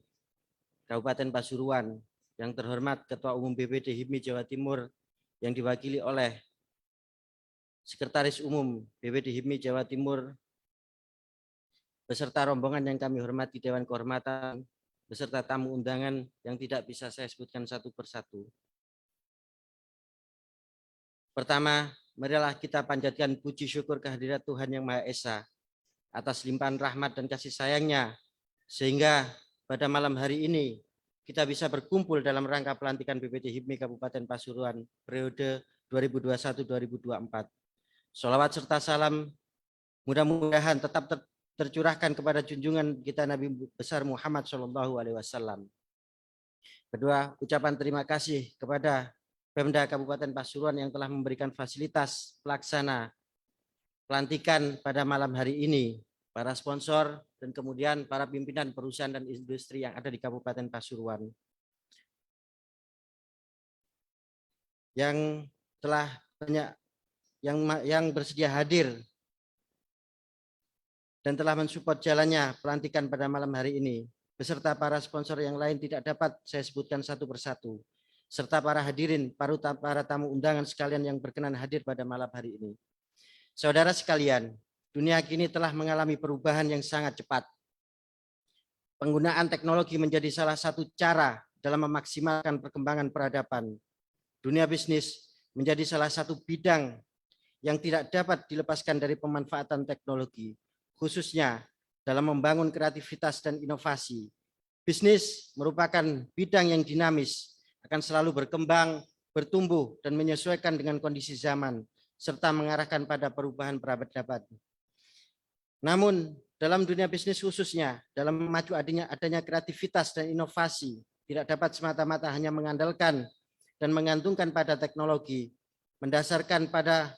Kabupaten Pasuruan, yang terhormat Ketua Umum BPD HIPMI Jawa Timur yang diwakili oleh Sekretaris Umum BPD HIPMI Jawa Timur, beserta rombongan yang kami hormati Dewan Kehormatan, beserta tamu undangan yang tidak bisa saya sebutkan satu persatu. Pertama, marilah kita panjatkan puji syukur kehadirat Tuhan Yang Maha Esa atas limpahan rahmat dan kasih sayangnya, sehingga pada malam hari ini kita bisa berkumpul dalam rangka pelantikan BPD HIPMI Kabupaten Pasuruan periode 2021-2024. Sholawat serta salam mudah-mudahan tetap tercurahkan kepada junjungan kita Nabi besar Muhammad SAW. Kedua, ucapan terima kasih kepada Pemda Kabupaten Pasuruan yang telah memberikan fasilitas pelaksana pelantikan pada malam hari ini, para sponsor, dan kemudian para pimpinan perusahaan dan industri yang ada di Kabupaten Pasuruan yang telah banyak yang bersedia hadir dan telah mensupport jalannya pelantikan pada malam hari ini, beserta para sponsor yang lain tidak dapat saya sebutkan satu persatu, serta para hadirin, para tamu undangan sekalian yang berkenan hadir pada malam hari ini. Saudara sekalian, dunia kini telah mengalami perubahan yang sangat cepat. Penggunaan teknologi menjadi salah satu cara dalam memaksimalkan perkembangan peradaban. Dunia bisnis menjadi salah satu bidang yang tidak dapat dilepaskan dari pemanfaatan teknologi, khususnya dalam membangun kreativitas dan inovasi. Bisnis merupakan bidang yang dinamis, akan selalu berkembang, bertumbuh, dan menyesuaikan dengan kondisi zaman, serta mengarahkan pada perubahan peradaban. Namun, dalam dunia bisnis khususnya, dalam memacu adanya kreativitas dan inovasi, tidak dapat semata-mata hanya mengandalkan dan menggantungkan pada teknologi, mendasarkan pada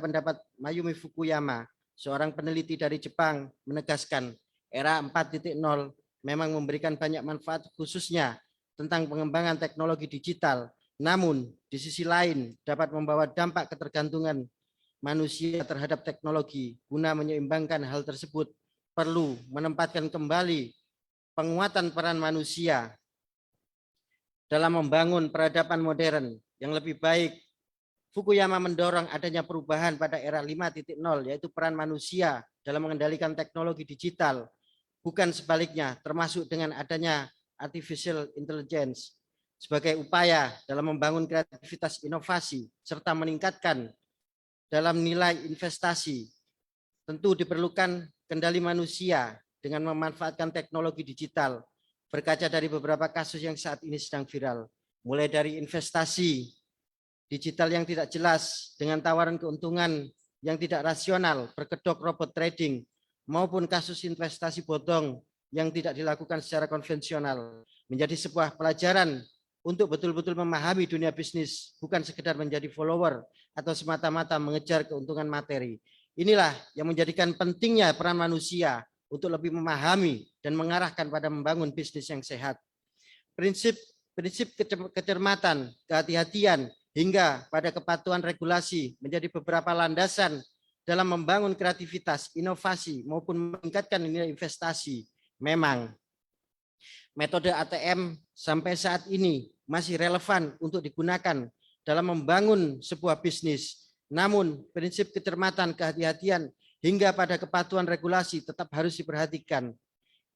pendapat Mayumi Fukuyama, seorang peneliti dari Jepang, menegaskan era 4.0 memang memberikan banyak manfaat khususnya tentang pengembangan teknologi digital, namun di sisi lain dapat membawa dampak ketergantungan manusia terhadap teknologi. Guna menyeimbangkan hal tersebut, perlu menempatkan kembali penguatan peran manusia dalam membangun peradaban modern yang lebih baik. Fukuyama mendorong adanya perubahan pada era 5.0, yaitu peran manusia dalam mengendalikan teknologi digital, bukan sebaliknya, termasuk dengan adanya artificial intelligence sebagai upaya dalam membangun kreativitas inovasi serta meningkatkan dalam nilai investasi. Tentu diperlukan kendali manusia dengan memanfaatkan teknologi digital. Berkaca dari beberapa kasus yang saat ini sedang viral, mulai dari investasi digital yang tidak jelas dengan tawaran keuntungan yang tidak rasional, berkedok robot trading, maupun kasus investasi bodong yang tidak dilakukan secara konvensional, menjadi sebuah pelajaran untuk betul-betul memahami dunia bisnis, bukan sekedar menjadi follower atau semata-mata mengejar keuntungan materi. Inilah yang menjadikan pentingnya peran manusia untuk lebih memahami dan mengarahkan pada membangun bisnis yang sehat. Prinsip kecermatan, kehati-hatian, hingga pada kepatuhan regulasi menjadi beberapa landasan dalam membangun kreativitas, inovasi, maupun meningkatkan nilai investasi. Memang metode ATM sampai saat ini masih relevan untuk digunakan dalam membangun sebuah bisnis. Namun prinsip kecermatan, kehati-hatian, hingga pada kepatuhan regulasi tetap harus diperhatikan.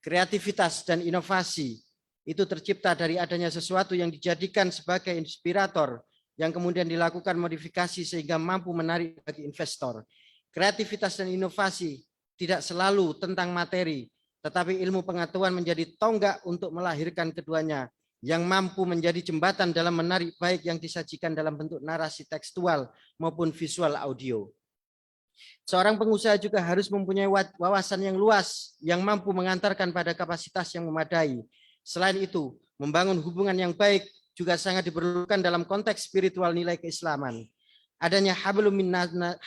Kreativitas dan inovasi itu tercipta dari adanya sesuatu yang dijadikan sebagai inspirator yang kemudian dilakukan modifikasi sehingga mampu menarik bagi investor. Kreativitas dan inovasi tidak selalu tentang materi, tetapi ilmu pengetahuan menjadi tonggak untuk melahirkan keduanya yang mampu menjadi jembatan dalam menarik baik yang disajikan dalam bentuk narasi tekstual maupun visual audio. Seorang pengusaha juga harus mempunyai wawasan yang luas yang mampu mengantarkan pada kapasitas yang memadai. Selain itu, membangun hubungan yang baik juga sangat diperlukan dalam konteks spiritual nilai keislaman. Adanya hablum minallah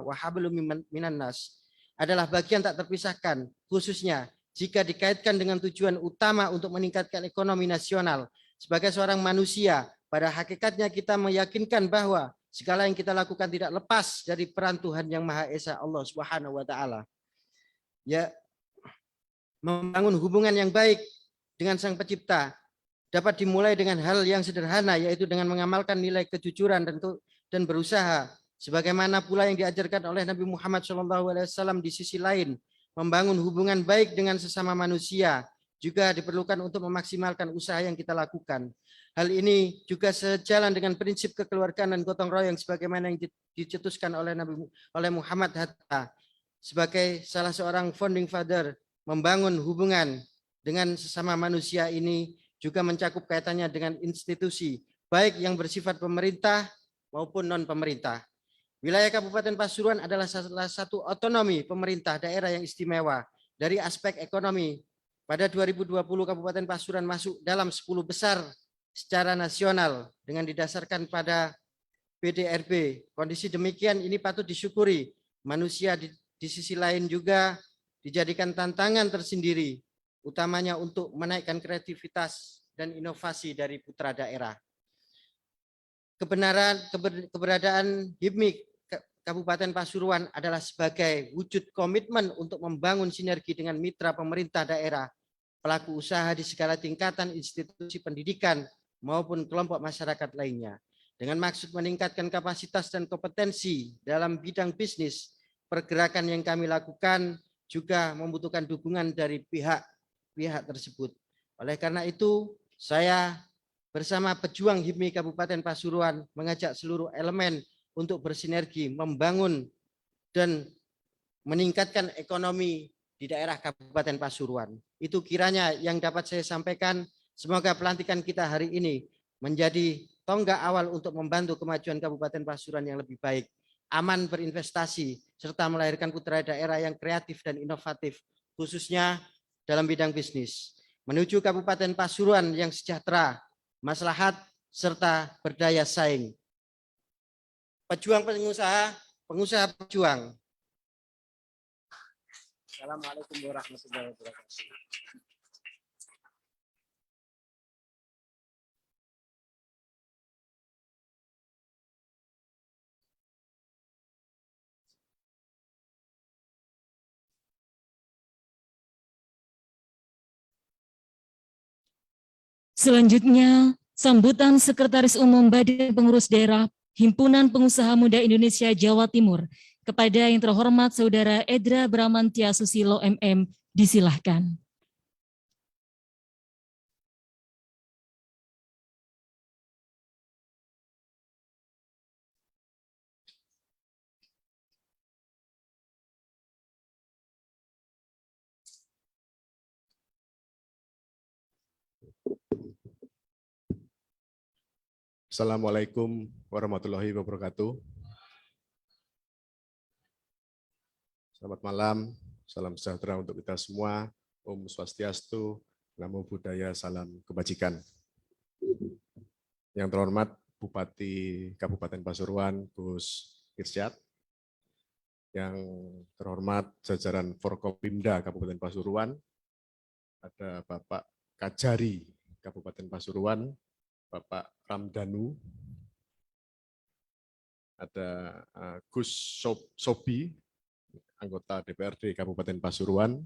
wa hablum minan nas adalah bagian tak terpisahkan, khususnya jika dikaitkan dengan tujuan utama untuk meningkatkan ekonomi nasional. Sebagai seorang manusia, pada hakikatnya kita meyakinkan bahwa segala yang kita lakukan tidak lepas dari peran Tuhan yang Maha Esa, Allah Subhanahu wa taala. Ya, membangun hubungan yang baik dengan Sang Pencipta dapat dimulai dengan hal yang sederhana, yaitu dengan mengamalkan nilai kejujuran dan berusaha. Sebagaimana pula yang diajarkan oleh Nabi Muhammad SAW di sisi lain, membangun hubungan baik dengan sesama manusia juga diperlukan untuk memaksimalkan usaha yang kita lakukan. Hal ini juga sejalan dengan prinsip kekeluargaan dan gotong royong sebagaimana yang dicetuskan oleh Muhammad Hatta sebagai salah seorang founding father. Membangun hubungan dengan sesama manusia ini juga mencakup kaitannya dengan institusi baik yang bersifat pemerintah maupun non pemerintah. Wilayah Kabupaten Pasuruan adalah salah satu otonomi pemerintah daerah yang istimewa dari aspek ekonomi. Pada 2020 Kabupaten Pasuruan masuk dalam 10 besar secara nasional dengan didasarkan pada PDRB. Kondisi demikian ini patut disyukuri. Manusia di sisi lain juga dijadikan tantangan tersendiri, utamanya untuk menaikkan kreativitas dan inovasi dari putra daerah. Keberadaan HIPMI Kabupaten Pasuruan adalah sebagai wujud komitmen untuk membangun sinergi dengan mitra pemerintah daerah, pelaku usaha di segala tingkatan institusi pendidikan maupun kelompok masyarakat lainnya. Dengan maksud meningkatkan kapasitas dan kompetensi dalam bidang bisnis, pergerakan yang kami lakukan juga membutuhkan dukungan dari pihak tersebut. Oleh karena itu, saya bersama pejuang HIPMI Kabupaten Pasuruan mengajak seluruh elemen untuk bersinergi membangun dan meningkatkan ekonomi di daerah Kabupaten Pasuruan. Itu kiranya yang dapat saya sampaikan. Semoga pelantikan kita hari ini menjadi tonggak awal untuk membantu kemajuan Kabupaten Pasuruan yang lebih baik, aman berinvestasi, serta melahirkan putra daerah yang kreatif dan inovatif, khususnya dalam bidang bisnis. Menuju Kabupaten Pasuruan yang sejahtera, maslahat, serta berdaya saing. Pejuang pengusaha, pengusaha pejuang. Assalamualaikum warahmatullahi wabarakatuh. Selanjutnya, sambutan Sekretaris Umum Badan Pengurus Daerah Himpunan Pengusaha Muda Indonesia Jawa Timur kepada yang terhormat Saudara Edra Bramantia Susilo MM disilahkan. Assalamualaikum warahmatullahi wabarakatuh. Selamat malam, salam sejahtera untuk kita semua. Om Swastiastu, Namo Buddhaya, salam kebajikan. Yang terhormat Bupati Kabupaten Pasuruan, Gus Irsyad. Yang terhormat jajaran Forkopimda Kabupaten Pasuruan, ada Bapak Kajari Kabupaten Pasuruan, Bapak Ramdanu, ada Gus Sobi, anggota DPRD Kabupaten Pasuruan,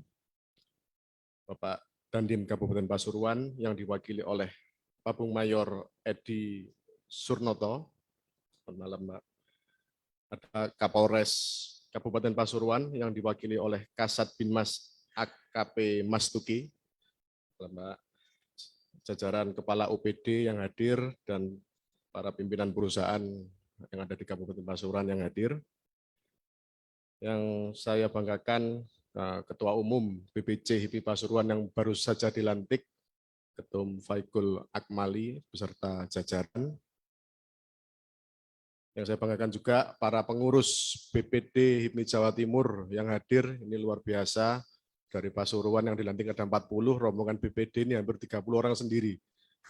Bapak Dandim Kabupaten Pasuruan yang diwakili oleh Babung Mayor Edi Surnoto, selamat malam Pak, ada Kapolres Kabupaten Pasuruan yang diwakili oleh Kasat Binmas AKP Mas Tuki, Mbak, jajaran Kepala OPD yang hadir, dan para pimpinan perusahaan yang ada di Kabupaten Pasuruan yang hadir. Yang saya banggakan, Ketua Umum BPC HIPMI Pasuruan yang baru saja dilantik, Ketum Faikul Akmali beserta jajaran. Yang saya banggakan juga para pengurus BPD HIPMI Jawa Timur yang hadir, ini luar biasa. Dari Pasuruan yang dilantik ada 40, rombongan BPD ini hampir 30 orang sendiri.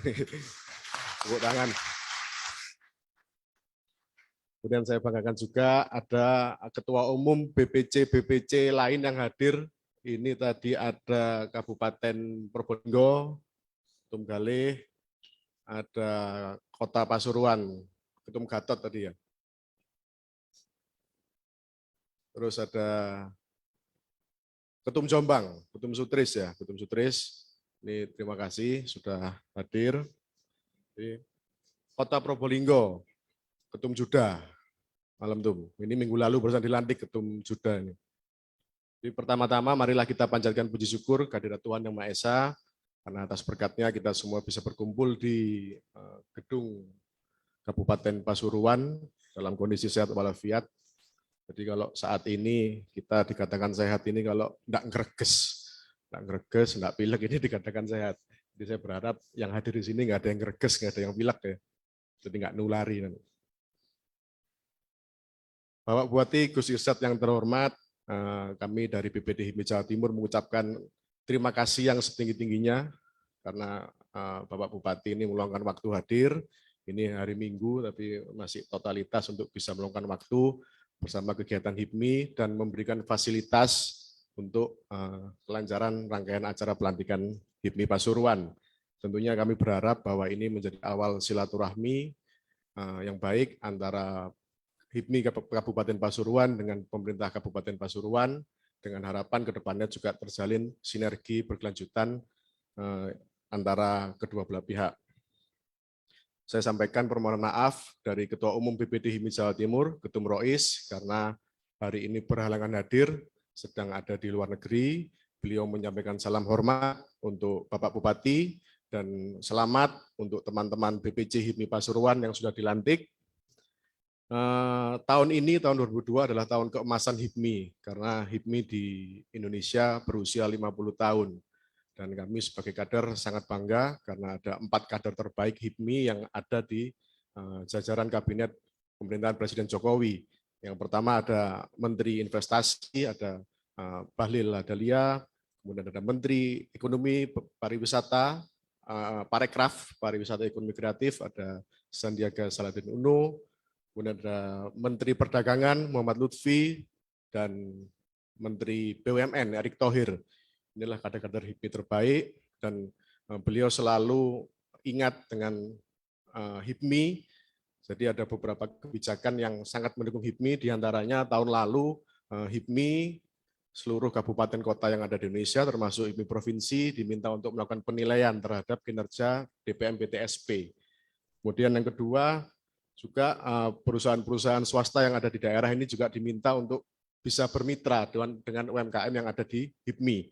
Tepuk tangan. Kemudian saya banggakan juga ada Ketua Umum BPC lain yang hadir. Ini tadi ada Kabupaten Probolinggo, Ketum Galih, ada Kota Pasuruan, Ketum Gatot tadi ya. Terus ada Ketum Jombang, Ketum Sutris ya, Ketum Sutris. Ini terima kasih sudah hadir. Di Kota Probolinggo, Ketum Juda, malam tuh. Ini minggu lalu barusan dilantik Ketum Juda ini. Jadi pertama-tama marilah kita panjatkan puji syukur kehadirat Tuhan Yang Maha Esa, karena atas berkatnya kita semua bisa berkumpul di gedung Kabupaten Pasuruan dalam kondisi sehat walafiat. Jadi kalau saat ini kita dikatakan sehat ini kalau enggak ngereges, enggak pilek, ini dikatakan sehat. Jadi saya berharap yang hadir di sini enggak ada yang ngereges, enggak ada yang pilek ya. Jadi enggak nulari. Bapak Bupati, Gus Irsad yang terhormat, kami dari BPD HIPMI Jawa Timur mengucapkan terima kasih yang setinggi-tingginya karena Bapak Bupati ini meluangkan waktu hadir. Ini hari Minggu tapi masih totalitas untuk bisa meluangkan waktu bersama kegiatan HIPMI dan memberikan fasilitas untuk kelancaran rangkaian acara pelantikan HIPMI Pasuruan. Tentunya kami berharap bahwa ini menjadi awal silaturahmi yang baik antara HIPMI Kabupaten Pasuruan dengan pemerintah Kabupaten Pasuruan, dengan harapan ke depannya juga terjalin sinergi berkelanjutan antara kedua belah pihak. Saya sampaikan permohonan maaf dari Ketua Umum BPD HIPMI Jawa Timur, Ketum Rois, karena hari ini berhalangan hadir, sedang ada di luar negeri. Beliau menyampaikan salam hormat untuk Bapak Bupati, dan selamat untuk teman-teman BPC HIPMI Pasuruan yang sudah dilantik. Tahun ini, tahun 2002 adalah tahun keemasan HIPMI, karena HIPMI di Indonesia berusia 50 tahun. Dan kami sebagai kader sangat bangga karena ada 4 kader terbaik HIPMI yang ada di jajaran kabinet pemerintahan Presiden Jokowi. Yang pertama ada Menteri Investasi, ada Bahlil Lahadalia, kemudian ada Menteri Ekonomi Pariwisata, Parekraf, Pariwisata Ekonomi Kreatif, ada Sandiaga Salahuddin Uno, kemudian ada Menteri Perdagangan Muhammad Lutfi, dan Menteri BUMN Erick Thohir. Inilah kader-kader HIPMI terbaik, dan beliau selalu ingat dengan HIPMI. Jadi ada beberapa kebijakan yang sangat mendukung HIPMI, diantaranya tahun lalu HIPMI seluruh kabupaten kota yang ada di Indonesia, termasuk HIPMI provinsi, diminta untuk melakukan penilaian terhadap kinerja DPM PTSP. Kemudian yang kedua, juga perusahaan-perusahaan swasta yang ada di daerah ini juga diminta untuk bisa bermitra dengan UMKM yang ada di HIPMI.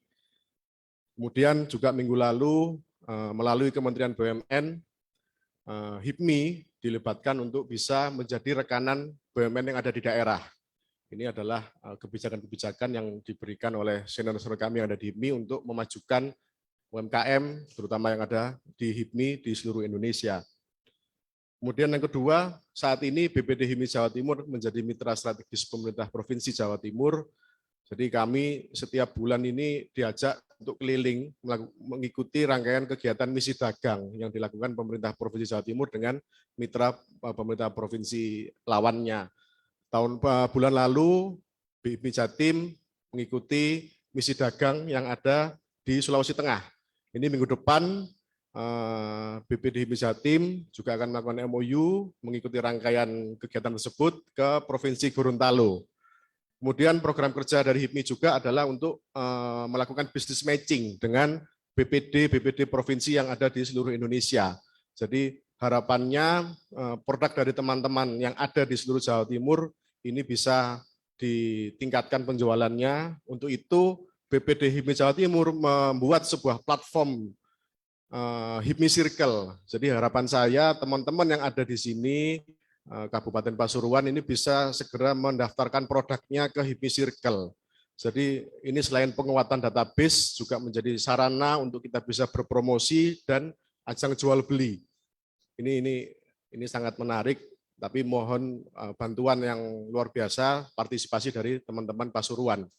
Kemudian juga minggu lalu melalui Kementerian BUMN, HIPMI dilibatkan untuk bisa menjadi rekanan BUMN yang ada di daerah. Ini adalah kebijakan-kebijakan yang diberikan oleh senior-senior kami yang ada di HIPMI untuk memajukan UMKM, terutama yang ada di HIPMI di seluruh Indonesia. Kemudian yang kedua, saat ini BPD HIPMI Jawa Timur menjadi mitra strategis pemerintah Provinsi Jawa Timur. Jadi kami setiap bulan ini diajak untuk keliling mengikuti rangkaian kegiatan misi dagang yang dilakukan pemerintah Provinsi Jawa Timur dengan mitra pemerintah provinsi lawannya. Bulan lalu HIPMI Jatim mengikuti misi dagang yang ada di Sulawesi Tengah. Ini minggu depan BPD HIPMI Jatim juga akan melakukan MOU mengikuti rangkaian kegiatan tersebut ke Provinsi Gorontalo. Kemudian program kerja dari HIPMI juga adalah untuk melakukan business matching dengan BPD provinsi yang ada di seluruh Indonesia. Jadi harapannya produk dari teman-teman yang ada di seluruh Jawa Timur ini bisa ditingkatkan penjualannya. Untuk itu BPD HIPMI Jawa Timur membuat sebuah platform HIPMI Circle. Jadi harapan saya teman-teman yang ada di sini Kabupaten Pasuruan ini bisa segera mendaftarkan produknya ke HIPMI Circle. Jadi ini selain penguatan database juga menjadi sarana untuk kita bisa berpromosi dan ajang jual beli. Ini sangat menarik, tapi mohon bantuan yang luar biasa, partisipasi dari teman-teman Pasuruan.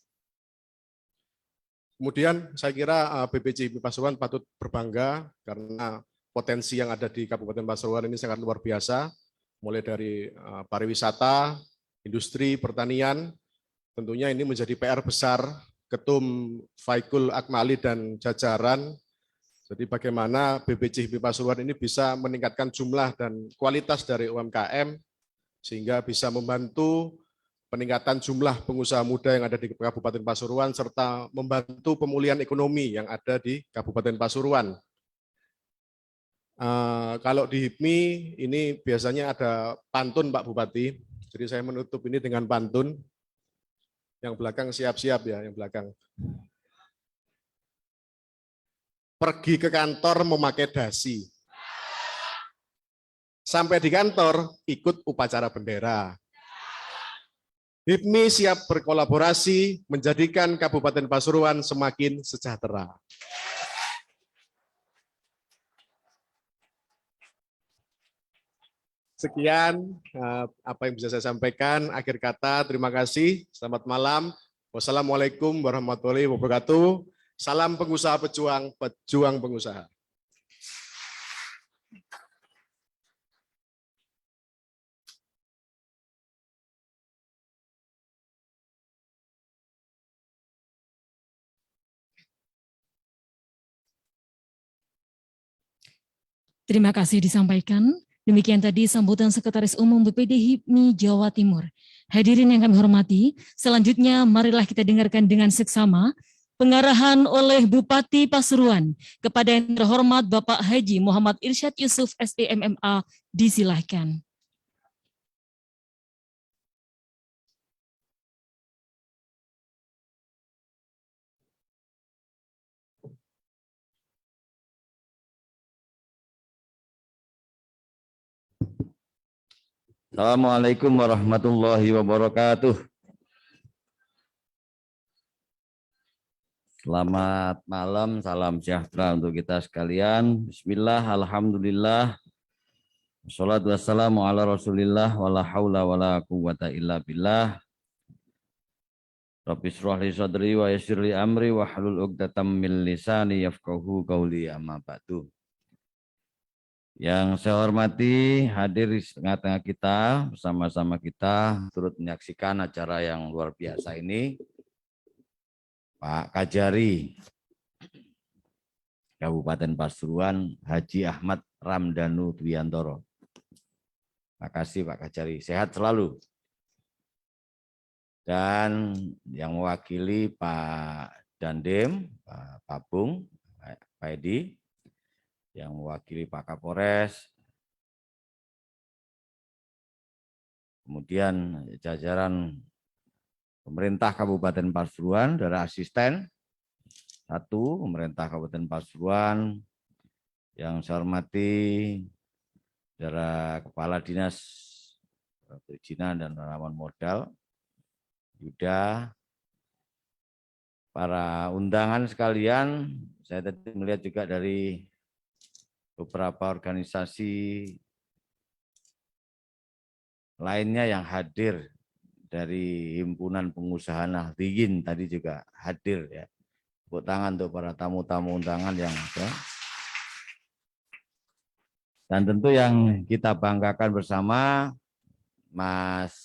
Kemudian saya kira BPC HIPMI Pasuruan patut berbangga karena potensi yang ada di Kabupaten Pasuruan ini sangat luar biasa, mulai dari pariwisata, industri, pertanian. Tentunya ini menjadi PR besar Ketum Faikul Akmali dan jajaran. Jadi bagaimana BPC HIPMI Pasuruan ini bisa meningkatkan jumlah dan kualitas dari UMKM sehingga bisa membantu peningkatan jumlah pengusaha muda yang ada di Kabupaten Pasuruan serta membantu pemulihan ekonomi yang ada di Kabupaten Pasuruan. Kalau di HIPMI ini biasanya ada pantun Pak Bupati, jadi saya menutup ini dengan pantun. Yang belakang siap-siap ya, yang belakang. Pergi ke kantor memakai dasi. Sampai di kantor ikut upacara bendera. HIPMI siap berkolaborasi menjadikan Kabupaten Pasuruan semakin sejahtera. Sekian apa yang bisa saya sampaikan. Akhir kata, terima kasih. Selamat malam. Wassalamualaikum warahmatullahi wabarakatuh. Salam pengusaha pejuang, pejuang pengusaha. Terima kasih disampaikan. Demikian tadi sambutan Sekretaris Umum BPD HIPMI Jawa Timur. Hadirin yang kami hormati, selanjutnya marilah kita dengarkan dengan seksama pengarahan oleh Bupati Pasuruan kepada yang terhormat Bapak Haji Muhammad Irsyad Yusuf SEMMA, disilahkan. Assalamualaikum warahmatullahi wabarakatuh. Selamat malam, salam sejahtera untuk kita sekalian. Bismillah, alhamdulillah. Wassalatu wassalamu ala rasulillah, wala hawla wala quwwata illa billah. Rabbi shrah li sadri wa yassir li amri wa hlul 'uqdatam min lisani yafqahu qawli, amma ba'du. Yang saya hormati hadir di tengah-tengah kita, bersama-sama kita turut menyaksikan acara yang luar biasa ini, Pak Kajari Kabupaten Pasuruan, Haji Ahmad Ramdhanu Dwiantoro. Terima kasih Pak Kajari, sehat selalu. Dan yang mewakili Pak Dandim, Pak Pabung, Pak Edi, yang mewakili Pak Kapolres, kemudian jajaran pemerintah Kabupaten Pasuruan, dari asisten, satu, pemerintah Kabupaten Pasuruan, yang saya hormati, dari Kepala Dinas Perizinan dan Penanaman Modal, Yuda, para undangan sekalian, saya tadi melihat juga dari beberapa organisasi lainnya yang hadir, dari Himpunan Pengusaha Nahdliyin tadi juga hadir ya. Tepuk tangan untuk para tamu-tamu undangan yang ada. Dan tentu yang kita banggakan bersama, Mas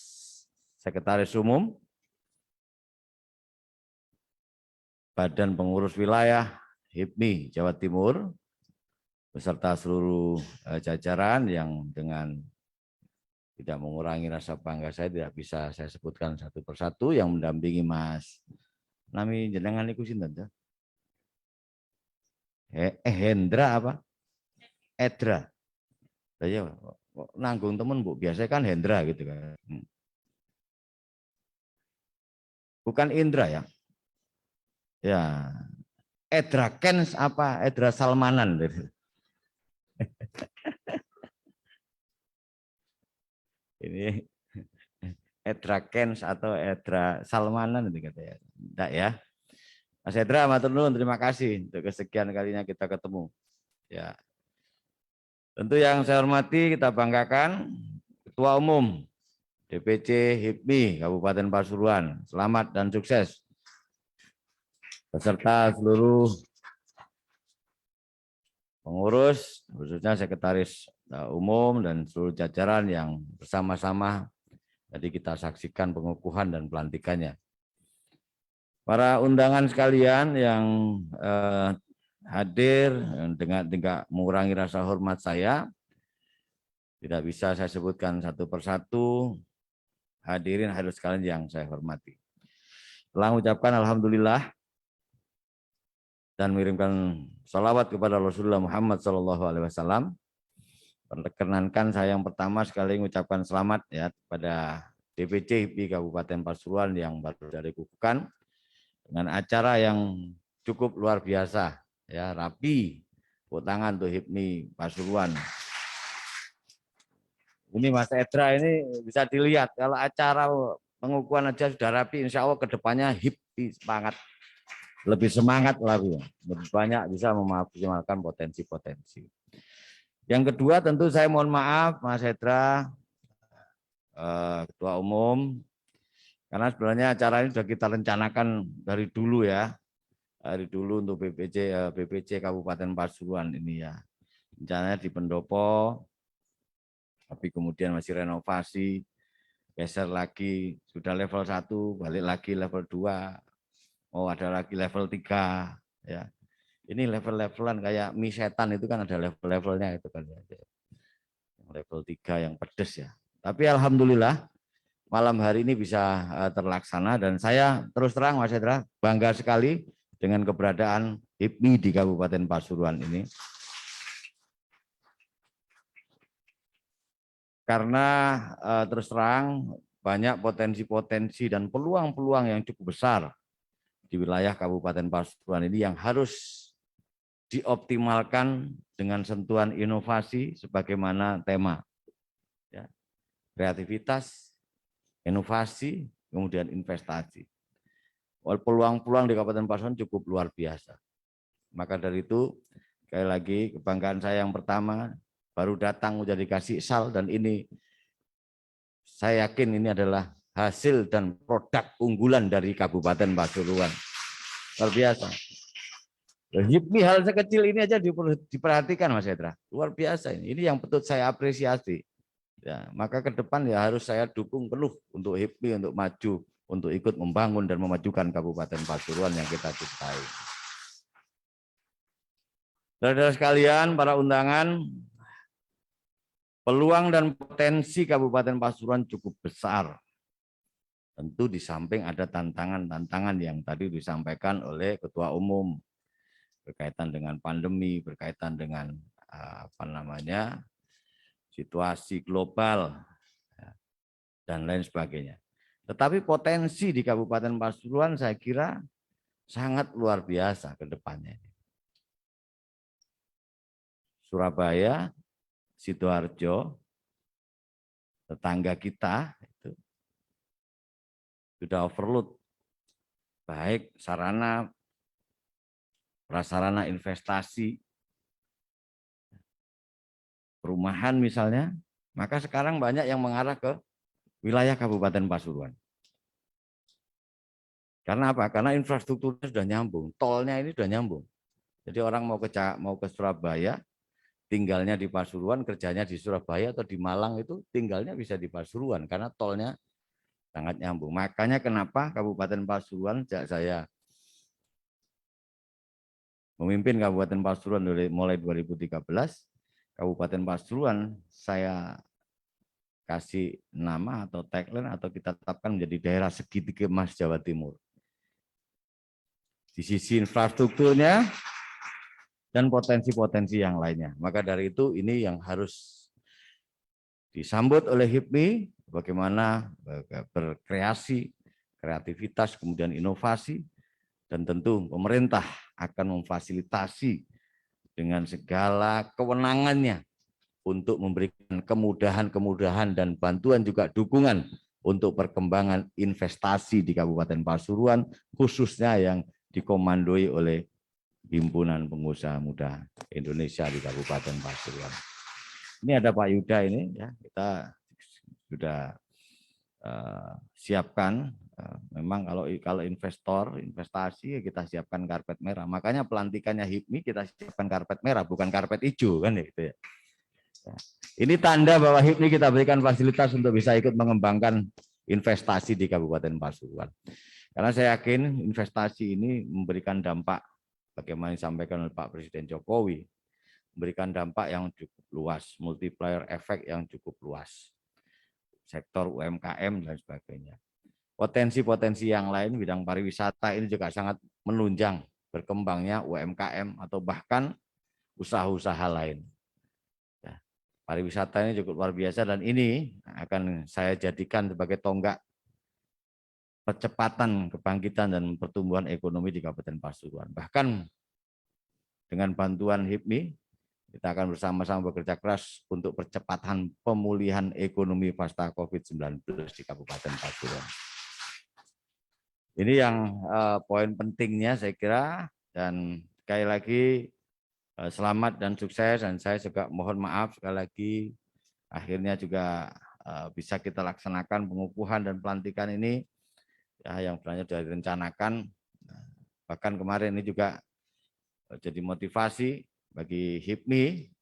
Sekretaris Umum Badan Pengurus Wilayah HIPMI Jawa Timur, beserta seluruh jajaran yang dengan tidak mengurangi rasa bangga saya tidak bisa saya sebutkan satu persatu, yang mendampingi Mas nami jenengan iku sinten? Hendra apa? Edra. Saya nanggung temen Bu, biasanya kan Hendra gitu kan. bukan Indra ya. Ya, Edra Kens apa Edra Salmanan. Ini Edra Kens atau Edra Salmanan itu katanya. Enggak ya. Mas Edra, matur nuwun, terima kasih untuk kesekian kalinya kita ketemu. Ya. Tentu yang saya hormati, kita banggakan Ketua Umum DPC HIPMI Kabupaten Pasuruan. Selamat dan sukses. Beserta seluruh pengurus, khususnya Sekretaris Umum dan seluruh jajaran yang bersama-sama tadi kita saksikan pengukuhan dan pelantikannya. Para undangan sekalian yang hadir dengan tidak mengurangi rasa hormat saya, tidak bisa saya sebutkan satu persatu. Hadirin sekalian yang saya hormati. Telah mengucapkan alhamdulillah dan mengirimkan salawat kepada Rasulullah Muhammad SAW. Perkenankan saya yang pertama sekali mengucapkan selamat ya kepada DPC HIPMI Kabupaten Pasuruan yang baru dari kukukan dengan acara yang cukup luar biasa ya, rapi. Tepuk tangan untuk HIPMI Pasuruan. Ini Mas Edra ini bisa dilihat kalau acara pengukuhan aja sudah rapi, insya Allah kedepannya HIPMI semangat. Lebih semangat lagi, lebih banyak bisa memaksimalkan potensi-potensi. Yang kedua tentu saya mohon maaf Mas Edra, Ketua Umum, karena sebenarnya acara ini sudah kita rencanakan dari dulu ya, dari dulu untuk BPC Kabupaten Pasuruan ini ya. Rencananya di Pendopo, tapi kemudian masih renovasi, geser lagi, sudah level 1, balik lagi level 2, oh ada lagi level 3 ya. Ini level-levelan kayak mie setan itu kan ada level-levelnya itu kan ya. Level 3 yang pedes ya. Tapi alhamdulillah malam hari ini bisa terlaksana dan saya terus terang Mas Edra bangga sekali dengan keberadaan HIPMI di Kabupaten Pasuruan ini. Karena terus terang banyak potensi-potensi dan peluang-peluang yang cukup besar di wilayah Kabupaten Pasuruan ini yang harus dioptimalkan dengan sentuhan inovasi sebagaimana tema ya, kreativitas, inovasi, kemudian investasi. Peluang-peluang di Kabupaten Pasuruan cukup luar biasa. Maka dari itu sekali lagi kebanggaan saya yang pertama baru datang udah dikasih sal dan ini saya yakin ini adalah hasil dan produk unggulan dari Kabupaten Pasuruan. Luar biasa. HIPMI hal sekecil ini aja diperhatikan Mas Edra. Luar biasa ini. Ini yang betul saya apresiasi. Ya, maka ke depan ya harus saya dukung penuh untuk HIPMI untuk maju, untuk ikut membangun dan memajukan Kabupaten Pasuruan yang kita cintai. Saudara sekalian, para undangan, peluang dan potensi Kabupaten Pasuruan cukup besar. Tentu di samping ada tantangan-tantangan yang tadi disampaikan oleh Ketua Umum berkaitan dengan pandemi, berkaitan dengan situasi global dan lain sebagainya. Tetapi potensi di Kabupaten Pasuruan saya kira sangat luar biasa ke depannya. Surabaya, Sidoarjo, tetangga kita itu sudah overload, baik sarana, prasarana investasi, perumahan misalnya, maka sekarang banyak yang mengarah ke wilayah Kabupaten Pasuruan. Karena apa? Karena infrastrukturnya sudah nyambung, tolnya ini sudah nyambung. Jadi orang mau ke Surabaya, tinggalnya di Pasuruan, kerjanya di Surabaya atau di Malang itu tinggalnya bisa di Pasuruan karena tolnya sangat nyambung. Makanya kenapa Kabupaten Pasuruan sejak saya memimpin Kabupaten Pasuruan mulai 2013, Kabupaten Pasuruan saya kasih nama atau tagline atau kita tetapkan menjadi daerah segitiga emas Jawa Timur. Di sisi infrastrukturnya dan potensi-potensi yang lainnya. Maka dari itu ini yang harus disambut oleh HIPMI, bagaimana berkreasi kreativitas, kemudian inovasi, dan tentu pemerintah akan memfasilitasi dengan segala kewenangannya untuk memberikan kemudahan-kemudahan dan bantuan juga dukungan untuk perkembangan investasi di Kabupaten Pasuruan, khususnya yang dikomandoi oleh Himpunan Pengusaha Muda Indonesia di Kabupaten Pasuruan. Ini ada Pak Yuda ini, ya, kita sudah siapkan. Memang kalau investor investasi kita siapkan karpet merah. Makanya pelantikannya HIPMI kita siapkan karpet merah, bukan karpet hijau kan gitu ya. Ini tanda bahwa HIPMI kita berikan fasilitas untuk bisa ikut mengembangkan investasi di Kabupaten Pasuruan. Karena saya yakin investasi ini memberikan dampak, bagaimana disampaikan oleh Pak Presiden Jokowi, memberikan dampak yang cukup luas, multiplier efek yang cukup luas. Sektor UMKM dan sebagainya. Potensi-potensi yang lain, bidang pariwisata ini juga sangat menunjang berkembangnya UMKM atau bahkan usaha-usaha lain. Pariwisata ini cukup luar biasa dan ini akan saya jadikan sebagai tonggak percepatan kebangkitan dan pertumbuhan ekonomi di Kabupaten Pasuruan. Bahkan dengan bantuan HIPMI, kita akan bersama-sama bekerja keras untuk percepatan pemulihan ekonomi pasca COVID-19 di Kabupaten Pasuruan. Ini yang poin pentingnya saya kira, dan sekali lagi selamat dan sukses, dan saya juga mohon maaf sekali lagi akhirnya juga bisa kita laksanakan pengukuhan dan pelantikan ini ya, yang sebenarnya sudah direncanakan. Bahkan kemarin ini juga jadi motivasi bagi HIPMI.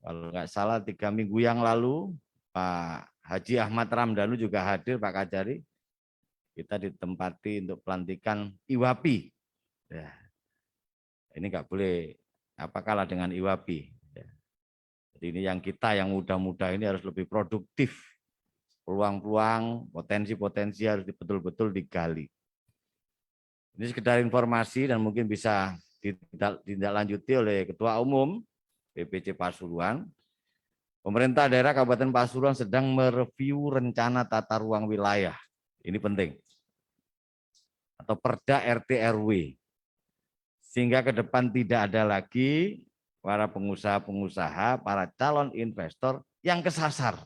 Kalau nggak salah 3 minggu yang lalu Pak Haji Ahmad Ramdhanu juga hadir, Pak Kajari. Kita ditempati untuk pelantikan IWAPI. Ya. Ini nggak boleh kalah dengan IWAPI. Ya. Jadi ini yang kita yang muda-muda ini harus lebih produktif. Peluang-peluang, potensi-potensi harus betul-betul digali. Ini sekedar informasi dan mungkin bisa ditindaklanjuti oleh Ketua Umum BPC Pasuruan. Pemerintah daerah Kabupaten Pasuruan sedang mereview rencana tata ruang wilayah. Ini penting. Atau Perda RT RW. Sehingga ke depan tidak ada lagi para pengusaha-pengusaha, para calon investor yang kesasar.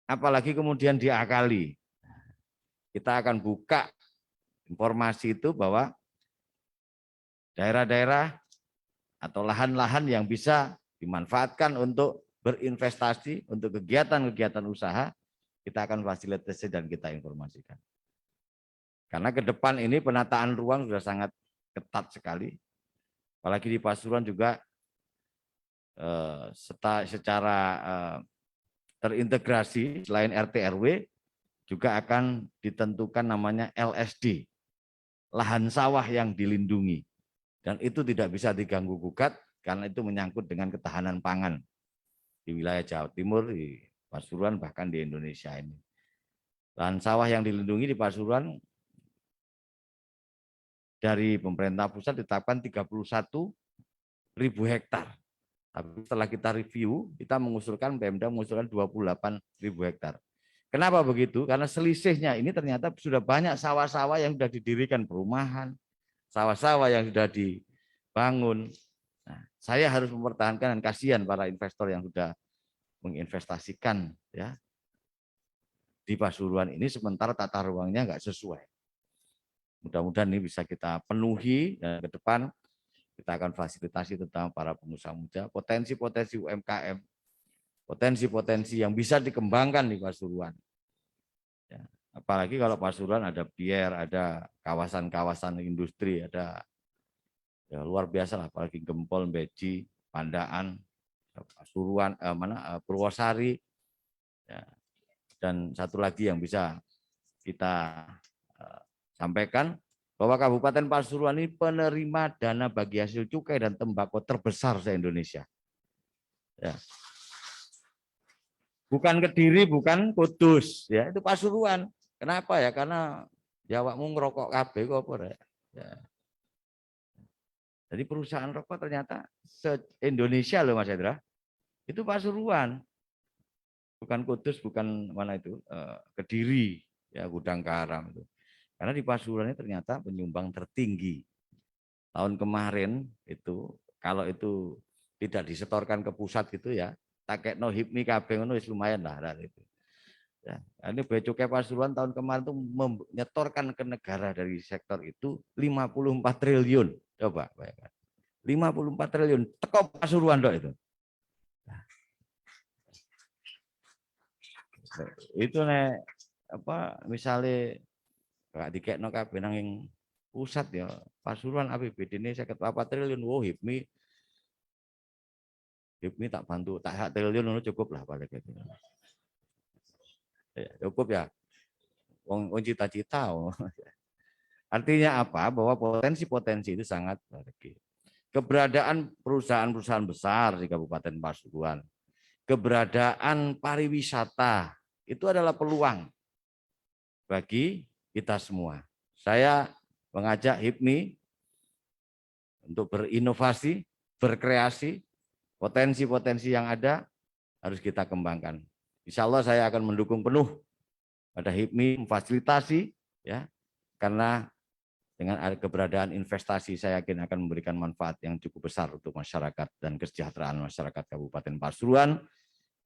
Apalagi kemudian diakali. Kita akan buka informasi itu bahwa daerah-daerah atau lahan-lahan yang bisa dimanfaatkan untuk berinvestasi, untuk kegiatan-kegiatan usaha, kita akan fasilitasi dan kita informasikan. Karena ke depan ini penataan ruang sudah sangat ketat sekali, apalagi di Pasuruan juga secara terintegrasi selain RT RW juga akan ditentukan namanya LSD, lahan sawah yang dilindungi, dan itu tidak bisa diganggu gugat karena itu menyangkut dengan ketahanan pangan di wilayah Jawa Timur, di Pasuruan, bahkan di Indonesia ini. Lahan sawah yang dilindungi di Pasuruan dari pemerintah pusat ditetapkan 31.000 hektar. Tapi setelah kita review, kita mengusulkan, Pemda mengusulkan 28.000 hektar. Kenapa begitu? Karena selisihnya ini ternyata sudah banyak sawah-sawah yang sudah didirikan perumahan, sawah-sawah yang sudah dibangun. Nah, saya harus mempertahankan, dan kasihan para investor yang sudah menginvestasikan ya di Pasuruan ini, sementara tata ruangnya nggak sesuai. Mudah-mudahan ini bisa kita penuhi, dan ke depan kita akan fasilitasi tentang para pengusaha muda, potensi-potensi UMKM, potensi-potensi yang bisa dikembangkan di Pasuruan. Ya, apalagi kalau Pasuruan ada pier, ada kawasan-kawasan industri, ada ya, luar biasa lah, apalagi Gempol, Beji, Pandaan, Pasuruan, Purwosari, ya, dan satu lagi yang bisa kita sampaikan bahwa Kabupaten Pasuruan ini penerima dana bagi hasil cukai dan tembakau terbesar se-Indonesia. Ya. Bukan Kediri, bukan Kudus, ya itu Pasuruan. Kenapa ya? Karena Jawakmu ngerokok kabeh kok apa ya. Jadi perusahaan rokok ternyata se-Indonesia loh Mas Hendra. Itu Pasuruan. Bukan Kudus, bukan mana itu, Kediri. ya gudang garam itu. Karena di Pasuruan ini ternyata penyumbang tertinggi. Tahun kemarin itu kalau itu tidak disetorkan ke pusat gitu ya, takekno HIPMI kabeh ngono wis lumayan lah itu. Ya, ini Bea Cukai Pasuruan tahun kemarin itu menyetorkan ke negara dari sektor itu 54 triliun. Coba bayangkan. 54 triliun teko Pasuruan dok itu. Itu nek apa misalnya gak dikekno kabeh nang ing pusat ya Pasuruan APBD ini 54 triliun. Wow, HIPMI tak bantu tak 1 triliun itu cukup lah paling gitu. Ya, cukup ya. Wong cita-cita. Artinya apa? Bahwa potensi-potensi itu sangat berarti. Keberadaan perusahaan-perusahaan besar di Kabupaten Pasuruan, keberadaan pariwisata itu adalah peluang bagi kita semua. Saya mengajak HIPMI untuk berinovasi, berkreasi, potensi-potensi yang ada harus kita kembangkan. Insya Allah saya akan mendukung penuh pada HIPMI memfasilitasi ya, karena dengan keberadaan investasi saya yakin akan memberikan manfaat yang cukup besar untuk masyarakat dan kesejahteraan masyarakat Kabupaten Pasuruan,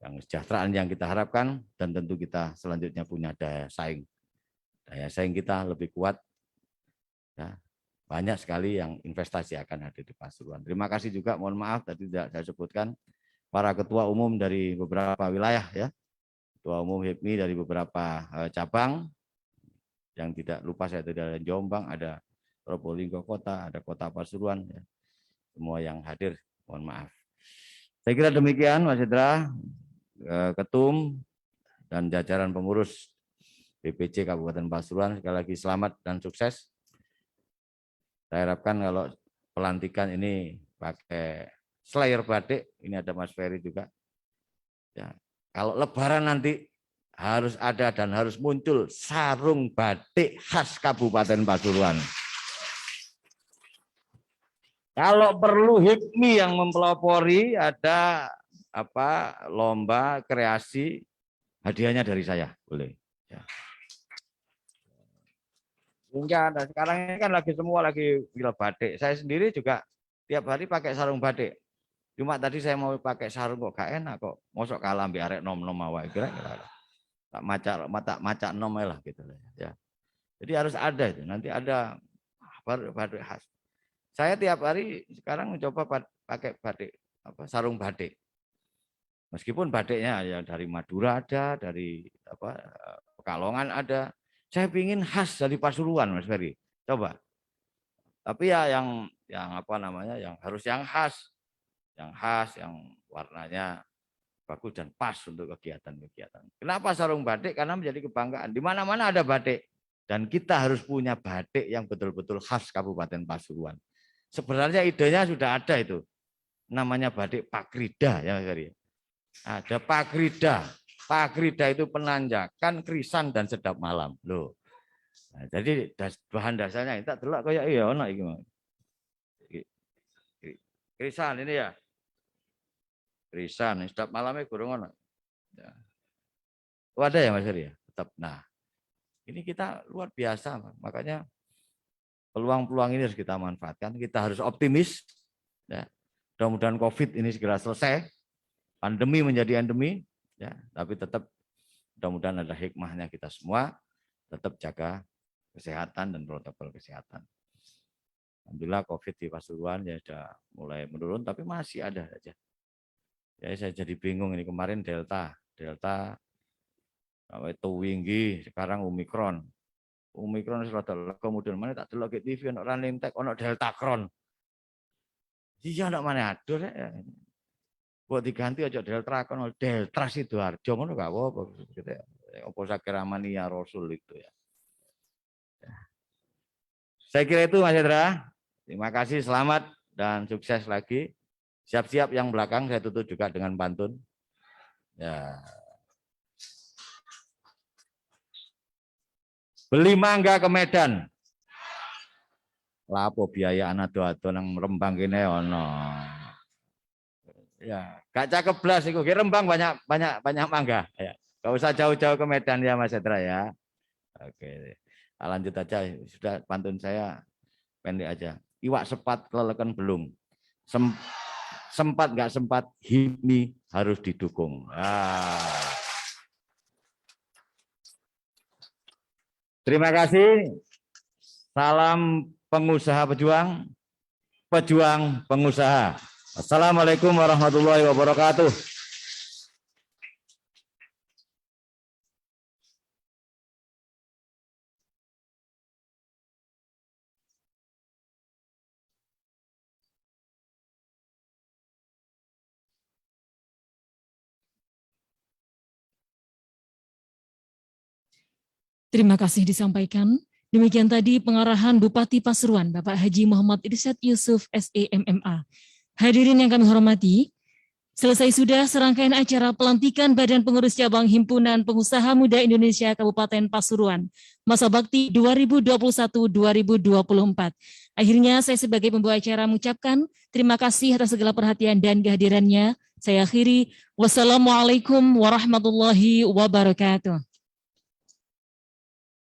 yang kesejahteraan yang kita harapkan, dan tentu kita selanjutnya punya daya saing. Daya saing kita lebih kuat. Ya, banyak sekali yang investasi akan hadir di Pasuruan. Terima kasih juga, mohon maaf tadi tidak saya sebutkan, para ketua umum dari beberapa wilayah ya. Ketua Umum HIPMI dari beberapa cabang, yang tidak lupa saya tadi ada Jombang, ada Probolinggo Kota, ada Kota Pasuruan, ya. Semua yang hadir, mohon maaf. Saya kira demikian Mas Hendra, Ketum dan jajaran pengurus BPC Kabupaten Pasuruan, sekali lagi selamat dan sukses. Saya harapkan kalau pelantikan ini pakai slayer batik, ini ada Mas Ferry juga. Ya. Kalau Lebaran nanti harus ada dan harus muncul sarung batik khas Kabupaten Pasuruan. Kalau perlu HIPMI yang mempelopori, ada apa lomba kreasi, hadiahnya dari saya, boleh. Ya. Enggak, nah sekarang ini kan lagi semua lagi gila batik. Saya sendiri juga tiap hari pakai sarung batik. Cuma tadi saya mau pakai sarung kok gak enak kok. Mosok kalah ambil arek nom-nom awak kira-kira. Tak macak nom lah gitu ya. Jadi harus ada itu. Nanti ada batik khas. Saya tiap hari sekarang mencoba pakai batik apa sarung batik. Meskipun batiknya ya dari Madura ada, dari apa Pekalongan ada. Saya pingin khas dari Pasuruan, Mas Ferry. Coba. Tapi ya yang apa namanya, yang harus yang khas, yang warnanya bagus dan pas untuk kegiatan-kegiatan. Kenapa sarung batik? Karena menjadi kebanggaan. Di mana-mana ada batik. Dan kita harus punya batik yang betul-betul khas Kabupaten Pasuruan. Sebenarnya idenya sudah ada itu. Namanya batik Pakrida, ya Mas Ferry. Ada Pakrida. Pakrida itu penanjakan, krisan, dan sedap malam. Loh. Nah, jadi bahan dasarnya tak delok kayak iya ono iki. Krisan ini ya. Krisan, sedap malamnya kurang ono. Ya. Oh, ada ya Mas Heri ya? Tetap. Nah, ini kita luar biasa, makanya peluang-peluang ini harus kita manfaatkan. Kita harus optimis. Ya. Mudah-mudahan COVID ini segera selesai. Pandemi menjadi endemi. Ya, tapi tetap mudah-mudahan ada hikmahnya kita semua. Tetap jaga kesehatan dan protokol kesehatan. Alhamdulillah COVID di Pasuruan ya sudah mulai menurun, tapi masih ada saja. Ya saya jadi bingung ini kemarin Delta itu tinggi, sekarang Omikron sudah kemudian mana tak delok TV ono running tag ono Delta Kron. Iya ndak mana adur ya. Buat diganti aja Delta Kron, Delta Sidoarjo ngono gak apa-apa gitu ya. Apa sakiramania Rasul itu ya. Saya kira itu Mas Hendra. Terima kasih, selamat dan sukses lagi. Siap-siap yang belakang saya tutup juga dengan pantun. Ya. Beli mangga ke Medan. Lapo biaya anak ado nang Rembang kene ono. Ya, gak cakep blas iku. Rembang banyak mangga ya. Gak usah jauh-jauh ke Medan ya Mas Hendra ya. Oke, lanjut aja. Sudah pantun saya pendek aja. Iwak sepat kelelekan belum. Sempat nggak sempat, HIPMI harus didukung. Terima kasih. Salam pengusaha pejuang, pejuang pengusaha. Assalamualaikum warahmatullahi wabarakatuh. Terima kasih disampaikan. Demikian tadi pengarahan Bupati Pasuruan, Bapak Haji Muhammad Irsad Yusuf SEMMA. Hadirin yang kami hormati, selesai sudah serangkaian acara pelantikan Badan Pengurus Cabang Himpunan Pengusaha Muda Indonesia Kabupaten Pasuruan, masa bakti 2021-2024. Akhirnya saya sebagai pembawa acara mengucapkan terima kasih atas segala perhatian dan kehadirannya. Saya akhiri, wassalamualaikum warahmatullahi wabarakatuh.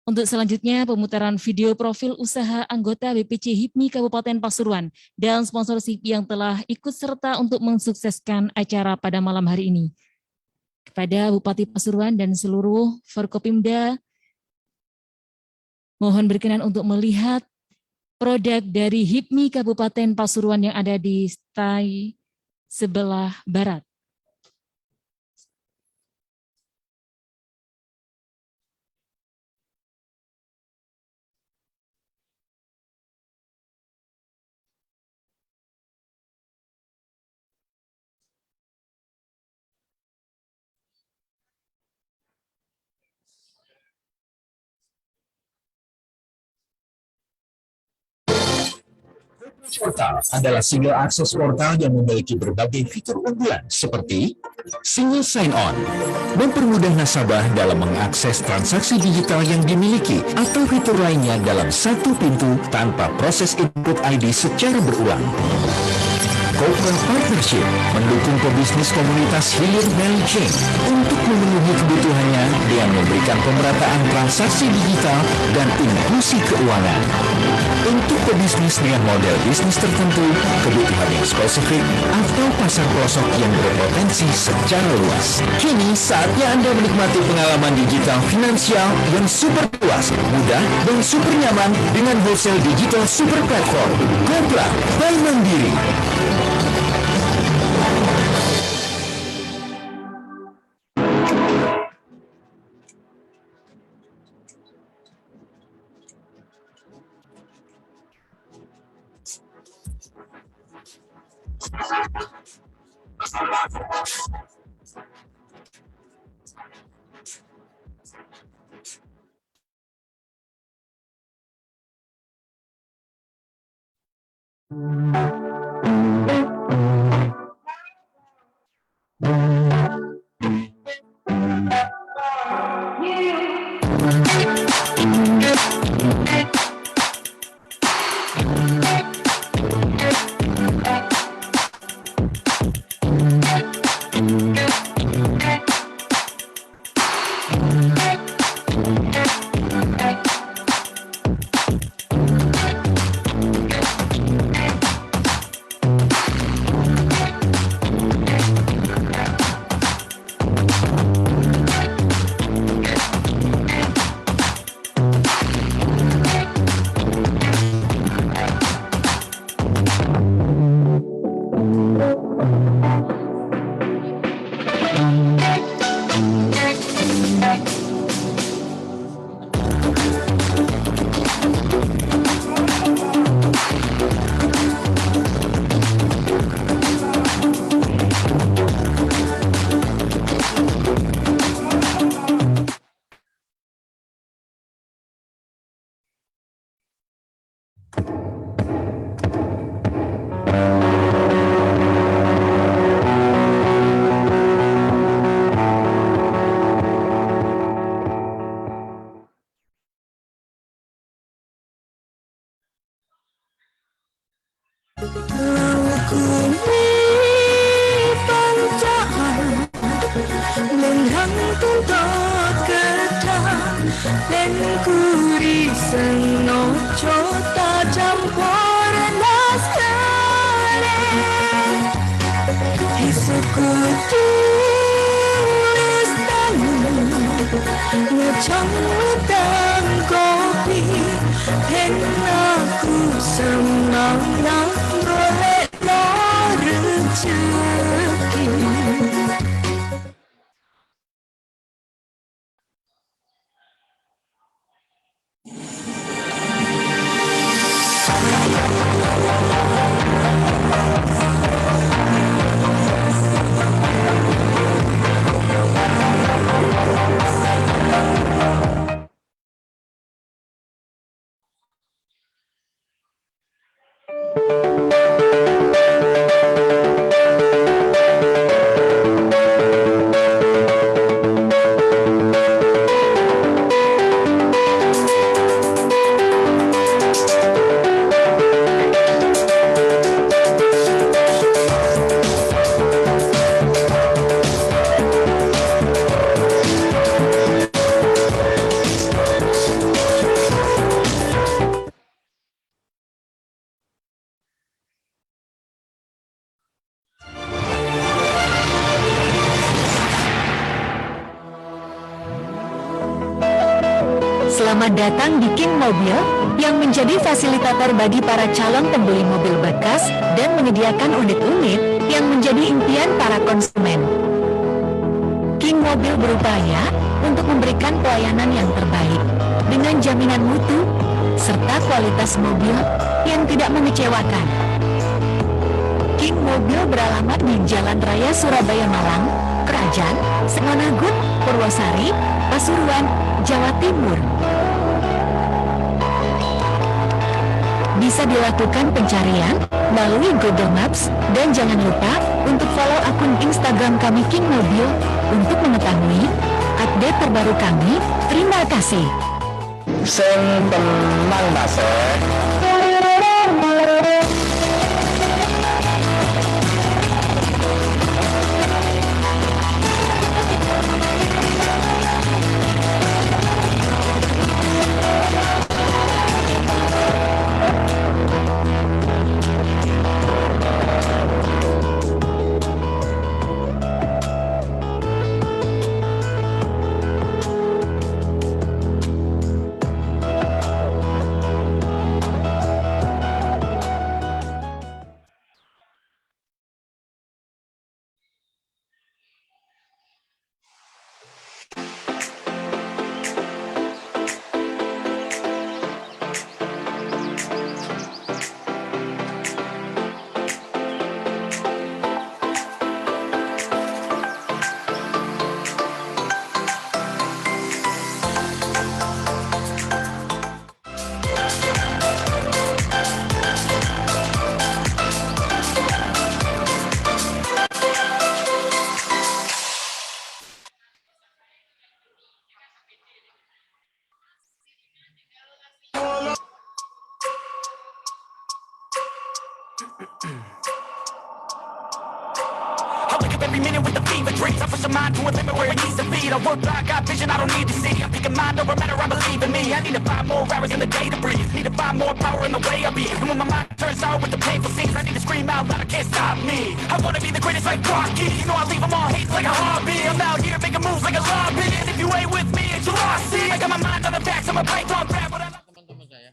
Untuk selanjutnya, pemutaran video profil usaha anggota BPC HIPMI Kabupaten Pasuruan dan sponsorship yang telah ikut serta untuk mensukseskan acara pada malam hari ini. Kepada Bupati Pasuruan dan seluruh Forkopimda, mohon berkenan untuk melihat produk dari HIPMI Kabupaten Pasuruan yang ada di stai sebelah barat. Portal adalah single akses portal yang memiliki berbagai fitur unggulan seperti single sign-on, mempermudah nasabah dalam mengakses transaksi digital yang dimiliki atau fitur lainnya dalam satu pintu tanpa proses input ID secara berulang. Corporate Partnership mendukung pebisnis komunitas hilir value chain untuk memenuhi kebutuhannya dengan memberikan pemerataan transaksi digital dan inklusi keuangan. Untuk pebisnis dengan model bisnis tertentu, kebutuhan yang spesifik, atau pasar pelosok yang berpotensi secara luas. Kini saatnya Anda menikmati pengalaman digital finansial yang super luas, mudah, dan super nyaman dengan wholesale digital super platform. Kopra by Mandiri. Tenkuri sengocho ta campur naskare Isuku tulis tamu Ngecang utang kopi Aku semangat golek no rezeki Selamat datang di King Mobil yang menjadi fasilitator bagi para calon pembeli mobil bekas dan menyediakan unit-unit yang menjadi impian para konsumen. King Mobil berupaya untuk memberikan pelayanan yang terbaik dengan jaminan mutu serta kualitas mobil yang tidak mengecewakan. King Mobil beralamat di Jalan Raya Surabaya Malang, Kerajaan, Semonagun, Purwosari, Pasuruan, Jawa Timur. Bisa dilakukan pencarian melalui Google Maps dan jangan lupa untuk follow akun Instagram kami King Mobil untuk mengetahui update terbaru kami. Terima kasih. Sing tenang Mas. I wake up every minute with the fever dreams. I push my mind to a limit where it needs to be. I work blind, got vision I don't need to see. I'm picking mind over matter, I believe in me. I need to find more hours in the day to breathe. Need to find more power in the way I be. And when my mind turns sour with the painful scenes, I need to scream out loud, I can't stop me. I wanna be the greatest like Rocky. You know I leave them all hating like a hobby. I'm out here making moves like a lobby. And if you ain't with me, it's your loss. See, I got my mind on the facts, I'm a python crap, but I Teman-teman saya.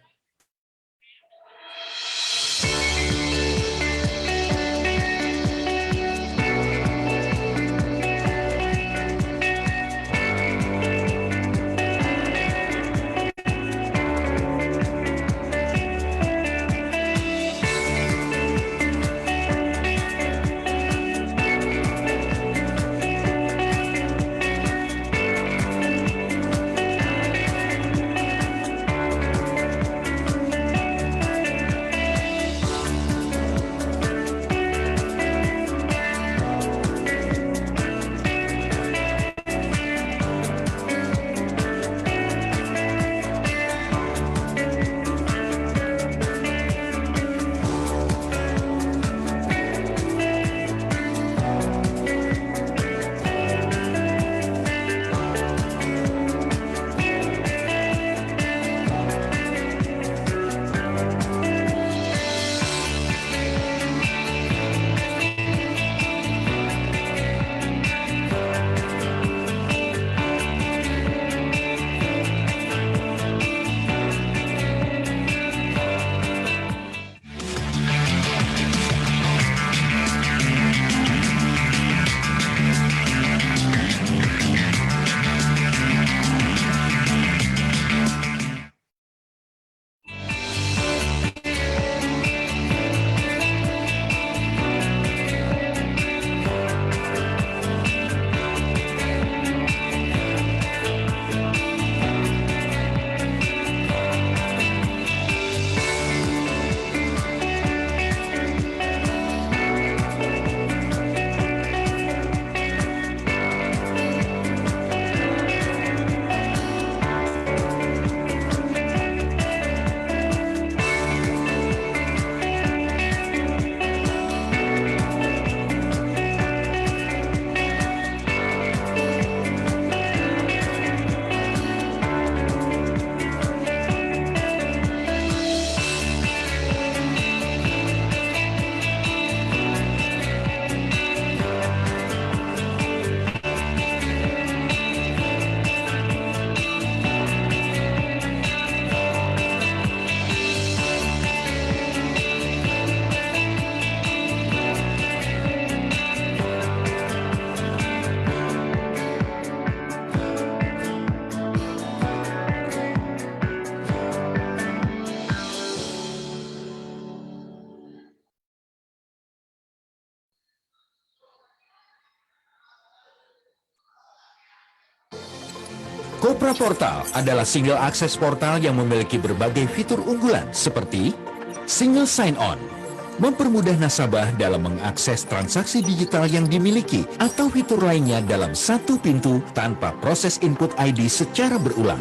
Kopra Portal adalah single akses portal yang memiliki berbagai fitur unggulan seperti single sign-on, mempermudah nasabah dalam mengakses transaksi digital yang dimiliki atau fitur lainnya dalam satu pintu tanpa proses input ID secara berulang.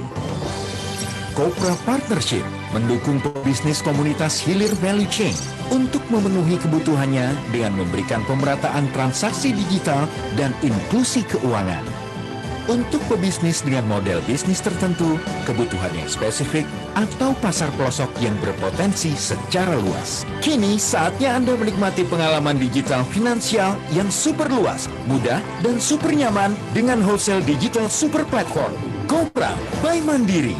Kopra Partnership mendukung pebisnis komunitas hilir value chain untuk memenuhi kebutuhannya dengan memberikan pemerataan transaksi digital dan inklusi keuangan. Untuk pebisnis dengan model bisnis tertentu, kebutuhan yang spesifik, atau pasar pelosok yang berpotensi secara luas. Kini saatnya Anda menikmati pengalaman digital finansial yang super luas, mudah, dan super nyaman dengan wholesale digital super platform. Kopra by Mandiri.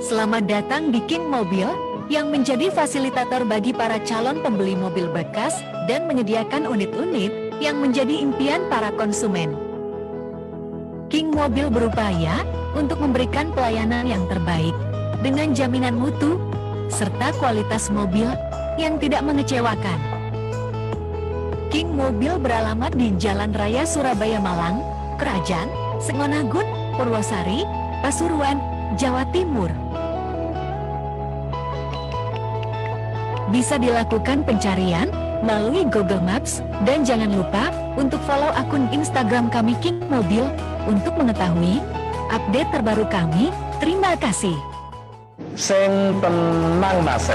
Selamat datang di King Mobil yang menjadi fasilitator bagi para calon pembeli mobil bekas dan menyediakan unit-unit yang menjadi impian para konsumen. King Mobil berupaya untuk memberikan pelayanan yang terbaik dengan jaminan mutu serta kualitas mobil yang tidak mengecewakan. King Mobil beralamat di Jalan Raya Surabaya Malang, Kerajaan, Sengonagun, Purwosari, Pasuruan, Jawa Timur. Bisa dilakukan pencarian melalui Google Maps dan jangan lupa untuk follow akun Instagram kami King Mobil untuk mengetahui update terbaru kami. Terima kasih. Sing tenang Mas.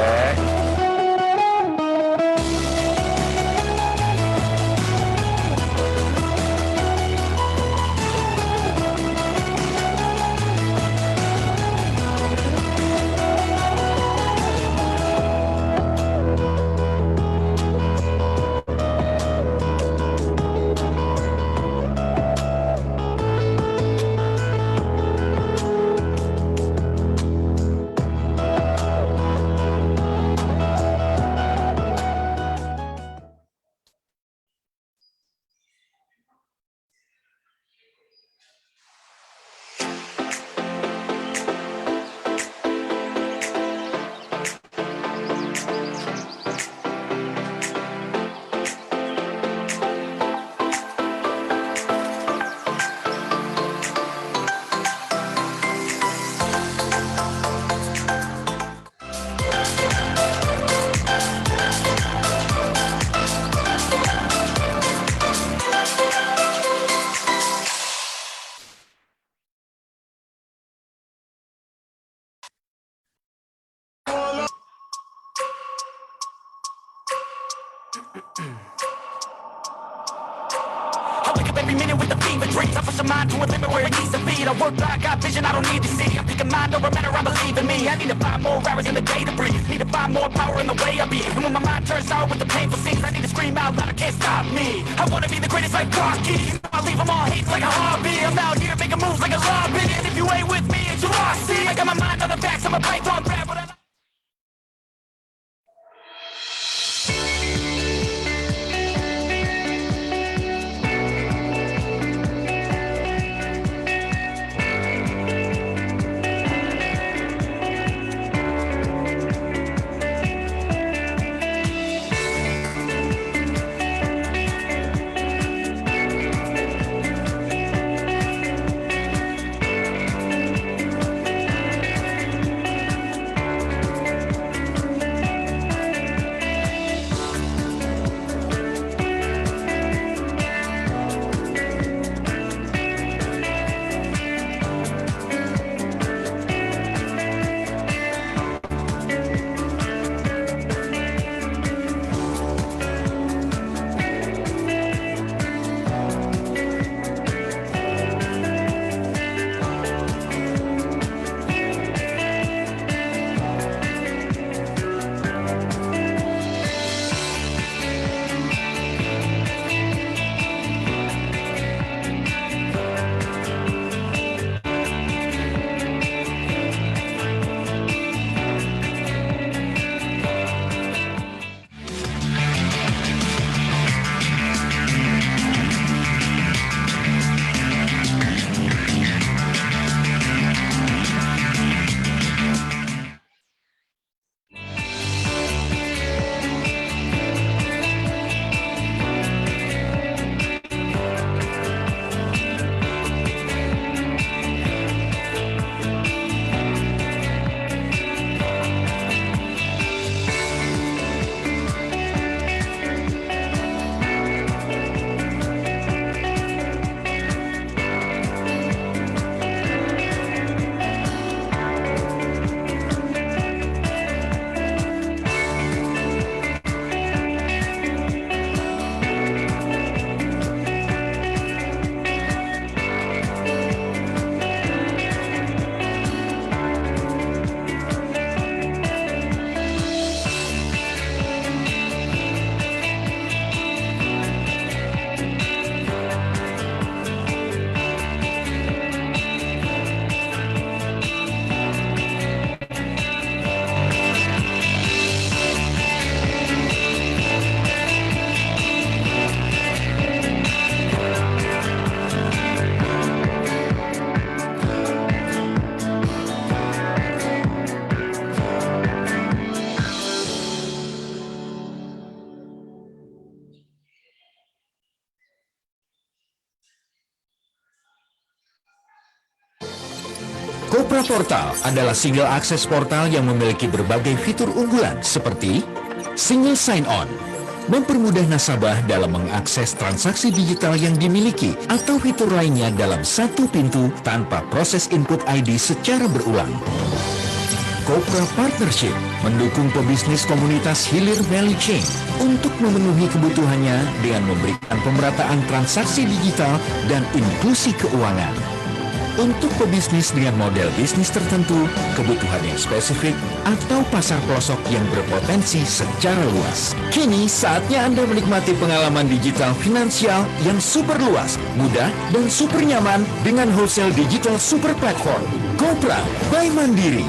I wake up every minute with a fever dreams. I push my mind to a limit where it needs to feed. I work blind, got vision I don't need to see. I'm picking mind over matter, I believe in me. I need to find more hours in the day to breathe. Need to find more power in the way I be. And when my mind turns sour with the painful scenes, I need to scream out loud, I can't stop me. I wanna be the greatest like Rocky. You know I leave them all hates like a hobby. I'm out here making moves like a lobby. And if you ain't with me, it's your loss. See, I got my mind on the facts, I'm a python crab, but I Kopra Portal adalah single akses portal yang memiliki berbagai fitur unggulan seperti Single sign-on mempermudah nasabah dalam mengakses transaksi digital yang dimiliki atau fitur lainnya dalam satu pintu tanpa proses input ID secara berulang. Kopra Partnership mendukung pebisnis komunitas hilir value chain untuk memenuhi kebutuhannya dengan memberikan pemerataan transaksi digital dan inklusi keuangan. Untuk pebisnis dengan model bisnis tertentu, kebutuhan yang spesifik, atau pasar pelosok yang berpotensi secara luas. Kini saatnya Anda menikmati pengalaman digital finansial yang super luas, mudah, dan super nyaman dengan wholesale digital super platform. Kopra by Mandiri.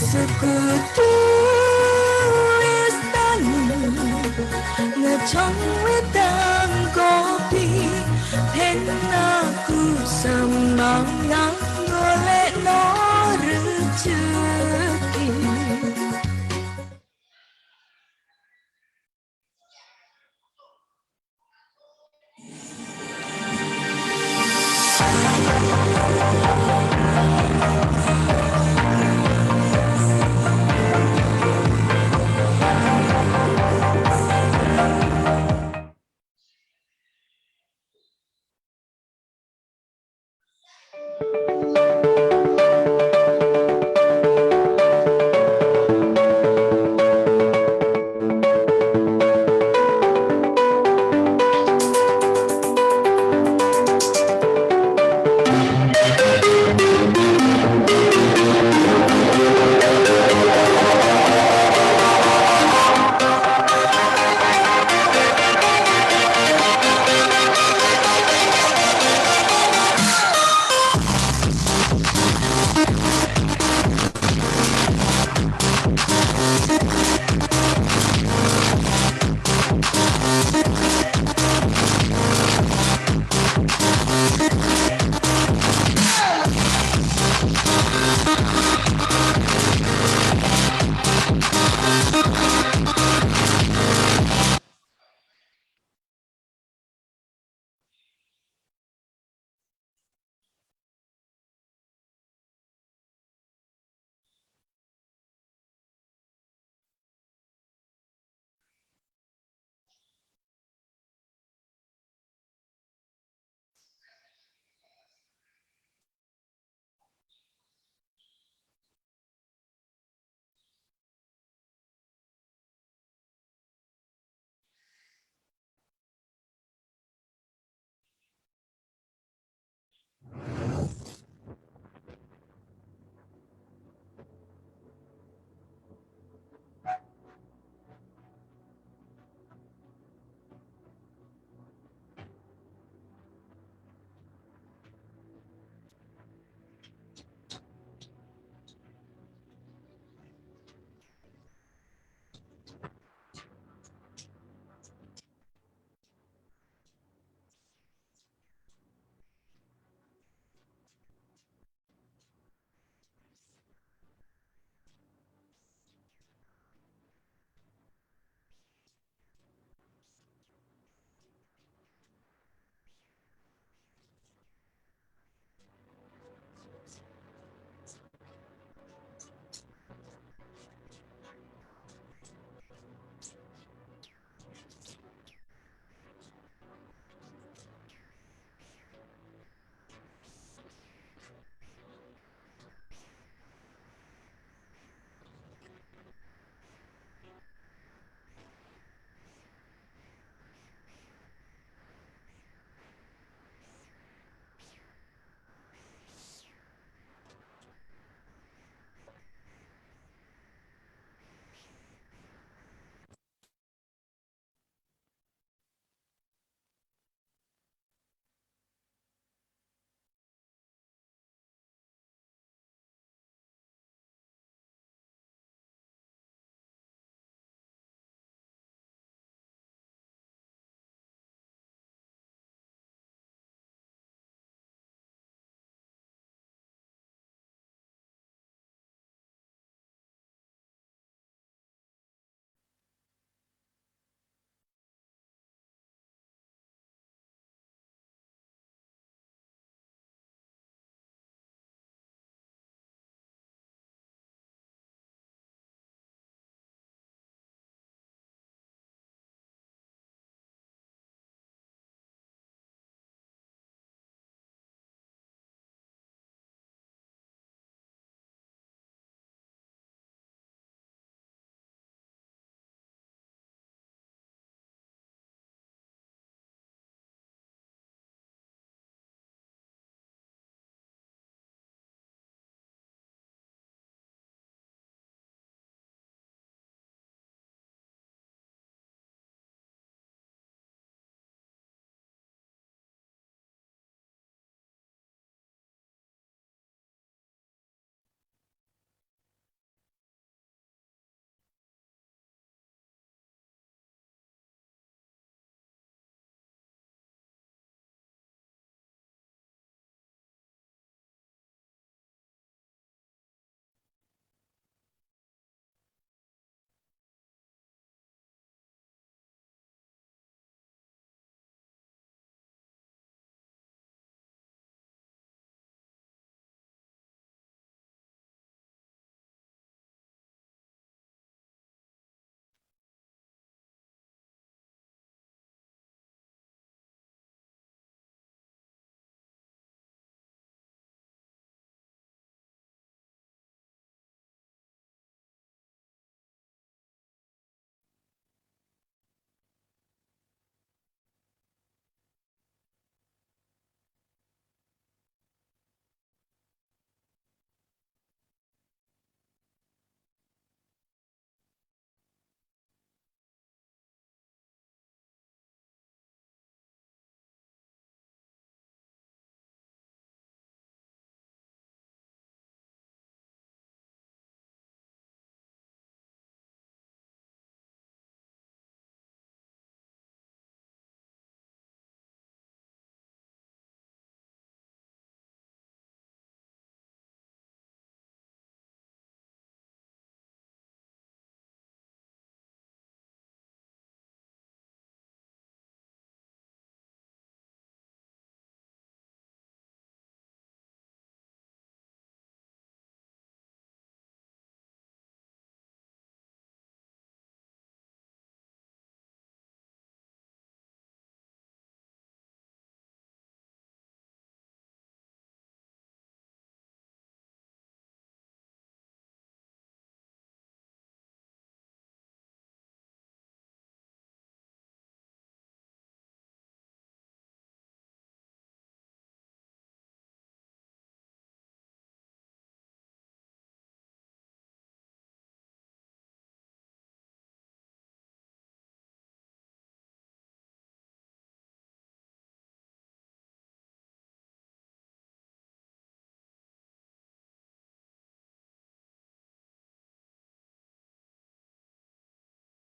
Sekutu istana ngecong